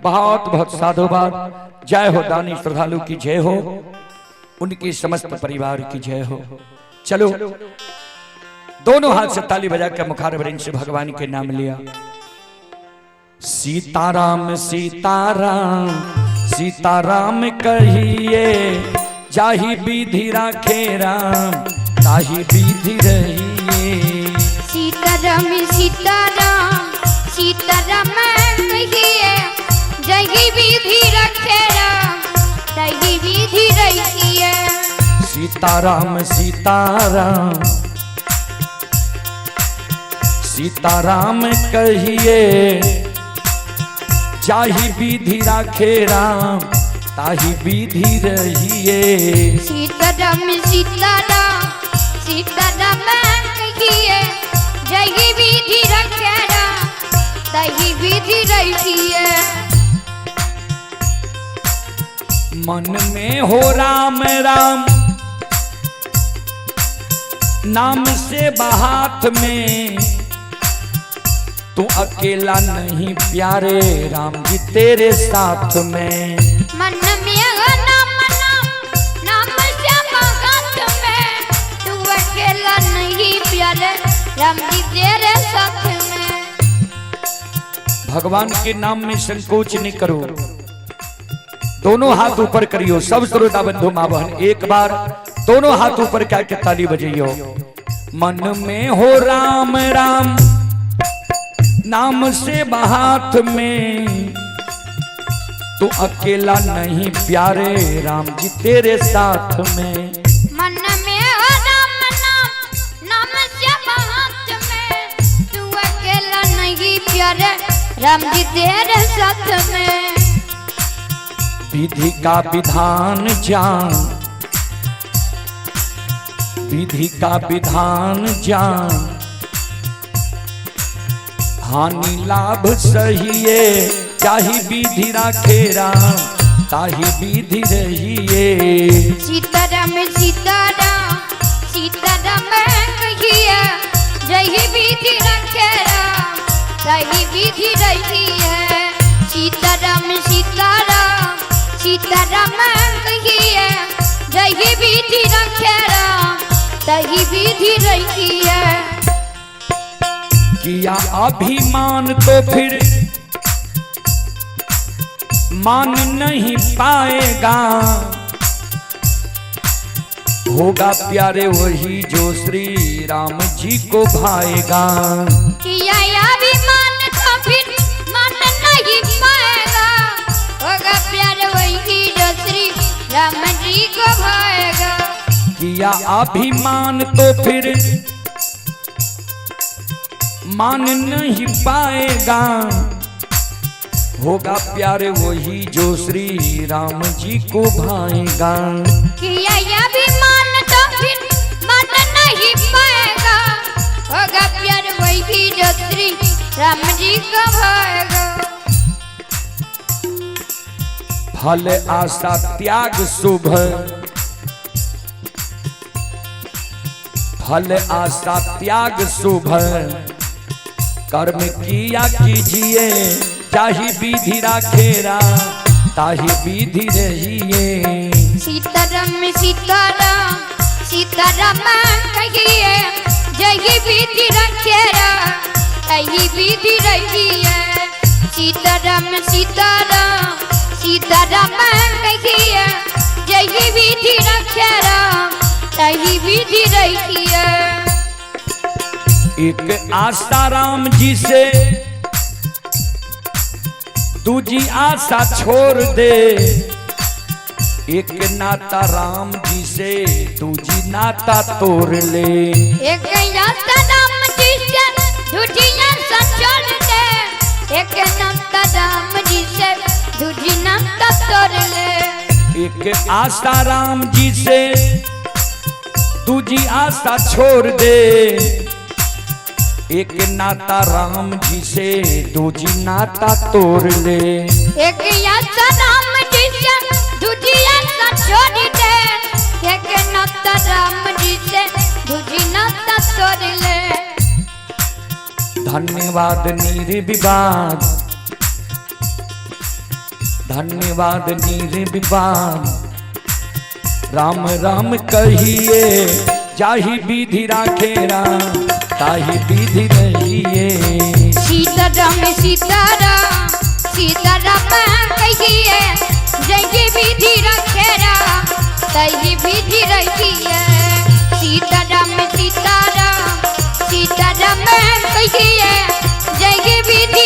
बहुत बहुत साधुवाद जय हो दानी श्रद्धालु की जय हो उनके समस्त परिवार की जय हो चलो दोनों हाथ से ताली बजा के मुखार बरिंद से भगवान के नाम लिया सीताराम सीताराम सीताराम कहिए जाहि विधि राखे राम ताहि विधि रहिए सीताराम सीताराम सीताराम कहिए जही विधि रखे राम तही विधि रखिए सीताराम सीताराम सीताराम कहिए जाहि विधि राखे राम ताहि विधि रहिए सीताराम सीताराम सीताराम कहिए जही विधि रखे राम तही विधि रखिए मन में हो राम राम नाम से बहात में तू अकेला नहीं प्यारे राम जी तेरे साथ में मन में हो नाम नाम नाम से बहात में तू अकेला नहीं प्यारे राम जी तेरे साथ में भगवान के नाम में संकोच नहीं करो दोनों हाथ ऊपर करियो सब श्रोता बंधु मां बहन एक बार दोनों हाथ ऊपर क्या के ताली बजाइयो मन में हो राम राम नाम से बहात में तू अकेला नहीं प्यारे राम जी तेरे साथ में मन में हो राम नाम नाम से बहात में तू अकेला नहीं प्यारे राम जी तेरे साथ में विधि का विधान जान विधि का विधान जान हानि लाभ सहिए चाहे विधि राखे राम ताहि विधि रहिए सीताराम सीताराम सीताराम कहिए जही विधि रखे राम तही विधि रहिए सीताराम सीताराम सीताराम कहिए जही विधि रखे राम तही विधि रहिए किया अभिमान तो फिर मान नहीं पाएगा होगा प्यारे वही जो श्री राम जी को भाएगा किया अभिमान तो फिर मान नहीं पाएगा होगा प्यारे वही जो श्री राम जी को भाएगा किया अभिमान तो फिर मान नहीं पाएगा होगा प्यारे वही जो श्री राम जी को भाएगा किया अभिमान तो फिर मान नहीं पाएगा होगा प्यारे वही जो श्री राम जी को भाएगा फल आशा त्याग शुभ फल आशा त्याग शुभ कर्म किया कीजिए चाहे विधि राखे राम ताहि विधि रहिए सीताराम सीताराम सीताराम कहिए जही विधि रखे राम तही विधि रहिए सीताराम सीताराम सीताराम कहिए जही विधि रखे राम तही विधि रहिए एक आशा राम जी से दूजी आशा छोड़ दे एक नाता राम जी से दूजी नाता तोड़ ले एक आशा राम जी से दूजी आशा छोड़ दे एक नाता राम जी से दूजी नाता तोड़ ले एक आशा राम जी से दूजी आशा छोड़ दे एक नाता राम जी से दूजी नाता तोड़ ले एक आशा राम जी से दूजी आशा छोड़ दे एक नाता राम जी से दूजी नाता तोड़ ले धन्यवाद निर्विवाद धन्यवाद निर्विवाद राम राम कहिए जाहि विधि राखे राम ताहि विधि रहिए सीताराम सीताराम सीताराम कहिए जय विधि रखे राम तही विधि रहिए सीताराम सीताराम सीताराम कहिए जय विधि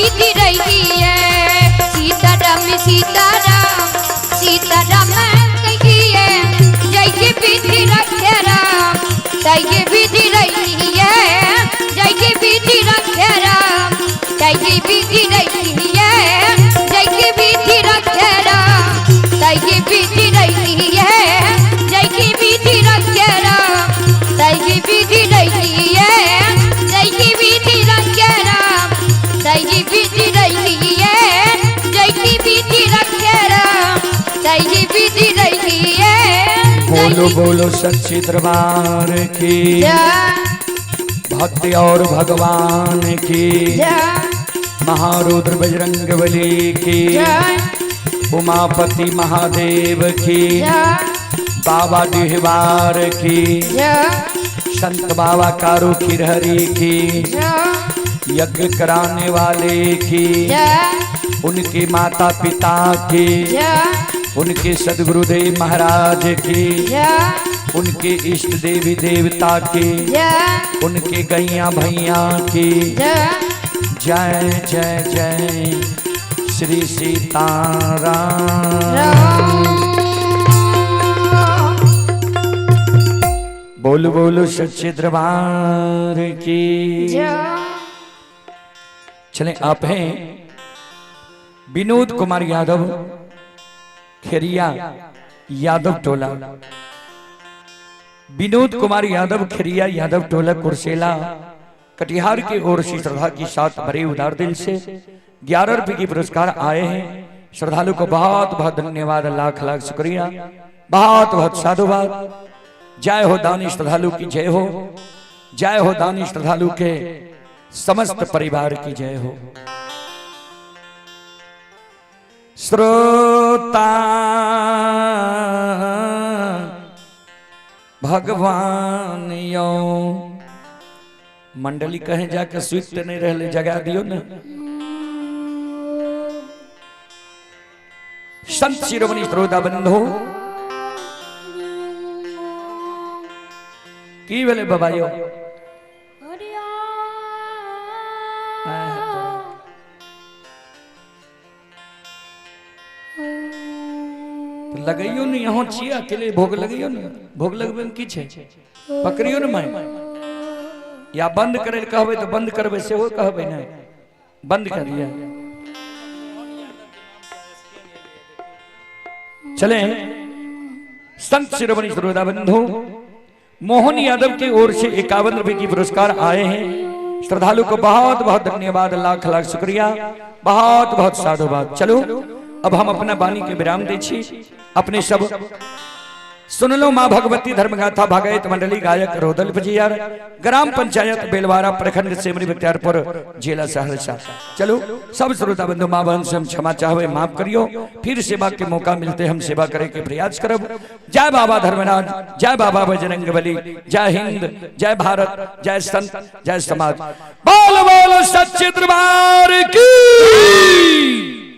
विधि रही है सीताराम सीताराम सीताराम कहिए जय की विधि रखे राम जय की विधि रही है जय की विधि रखे राम जय की विधि रही है जय की विधि रखे राम जय की विधि रही है जय की विधि रखे राम जय की विधि रही है जय की विधि रखे राम जय की विधि रही है जय की विधि रखे राम जय की विधि रही है बोलो बोलो सच्चे दरबार की भक्ति और भगवान की महारुद्र बजरंगबली की उमापति महादेव की बाबा डिहवार की संत बाबा कारू खिरहरी की यज्ञ कराने वाले की उनके माता पिता की उनके सदगुरुदेव महाराज की उनके इष्ट देवी देवता की उनके गैया भैया की जय जय जय श्री सीताराम। बोलो बोलो सच्चे दरबार की। चलें आप हैं विनोद कुमार यादव खेरिया यादव टोला। विनोद कुमार यादव खेरिया यादव टोला कुर्सेला कटिहार की ओर से श्रद्धा की साथ बड़े उदार दिल से 11 रुपए की पुरस्कार आए हैं। श्रद्धालु को बहुत बहुत धन्यवाद, लाख लाख शुक्रिया, बहुत बहुत साधुवाद। जय हो दानी श्रद्धालु की जय हो, जय हो दानी श्रद्धालु के समस्त परिवार की जय हो। श्रोता भगवान यो मंडली कहे जाके स्वीट नहीं रहले जगा दियो ना। संत शिरोमणि श्रोता बंधु की वेले बाबायो लगाइयो नहीं यहाँ छिया अकेले भोग लगाइयो ना। भोग लगबे में की छे पकड़ियो ना मैं या बंद करे कहबे तो बंद करबे से हो कहबे ना बंद कर दिया। चले संत शिरोमणि श्रोता बंधु मोहन यादव की ओर से 51 रुपए की पुरस्कार आए हैं। श्रद्धालु को बहुत बहुत धन्यवाद, लाख लाख शुक्रिया, बहुत बहुत साधुवाद। चलो अब हम अपना वाणी के विराम दे छी। अपने सब सुन लो माँ भगवती धर्मगाथा भागयत मंडली गायक रोदल बजियार, ग्राम पंचायत बेलवारा, प्रखंड सेमरी बख्तियारपुर, जिला सहरसा। चलो सब श्रोता बंधु माँ बहन से हम क्षमा चाहवे, माफ करियो। फिर सेवा के मौका मिलते हम सेवा करे के प्रयास करब। जय बाबा धर्मराज, जय बाबा बजरंगबली, जय हिंद, जय भारत, जय संत, जय समाज। बोल बोल सच्चे दरबार की।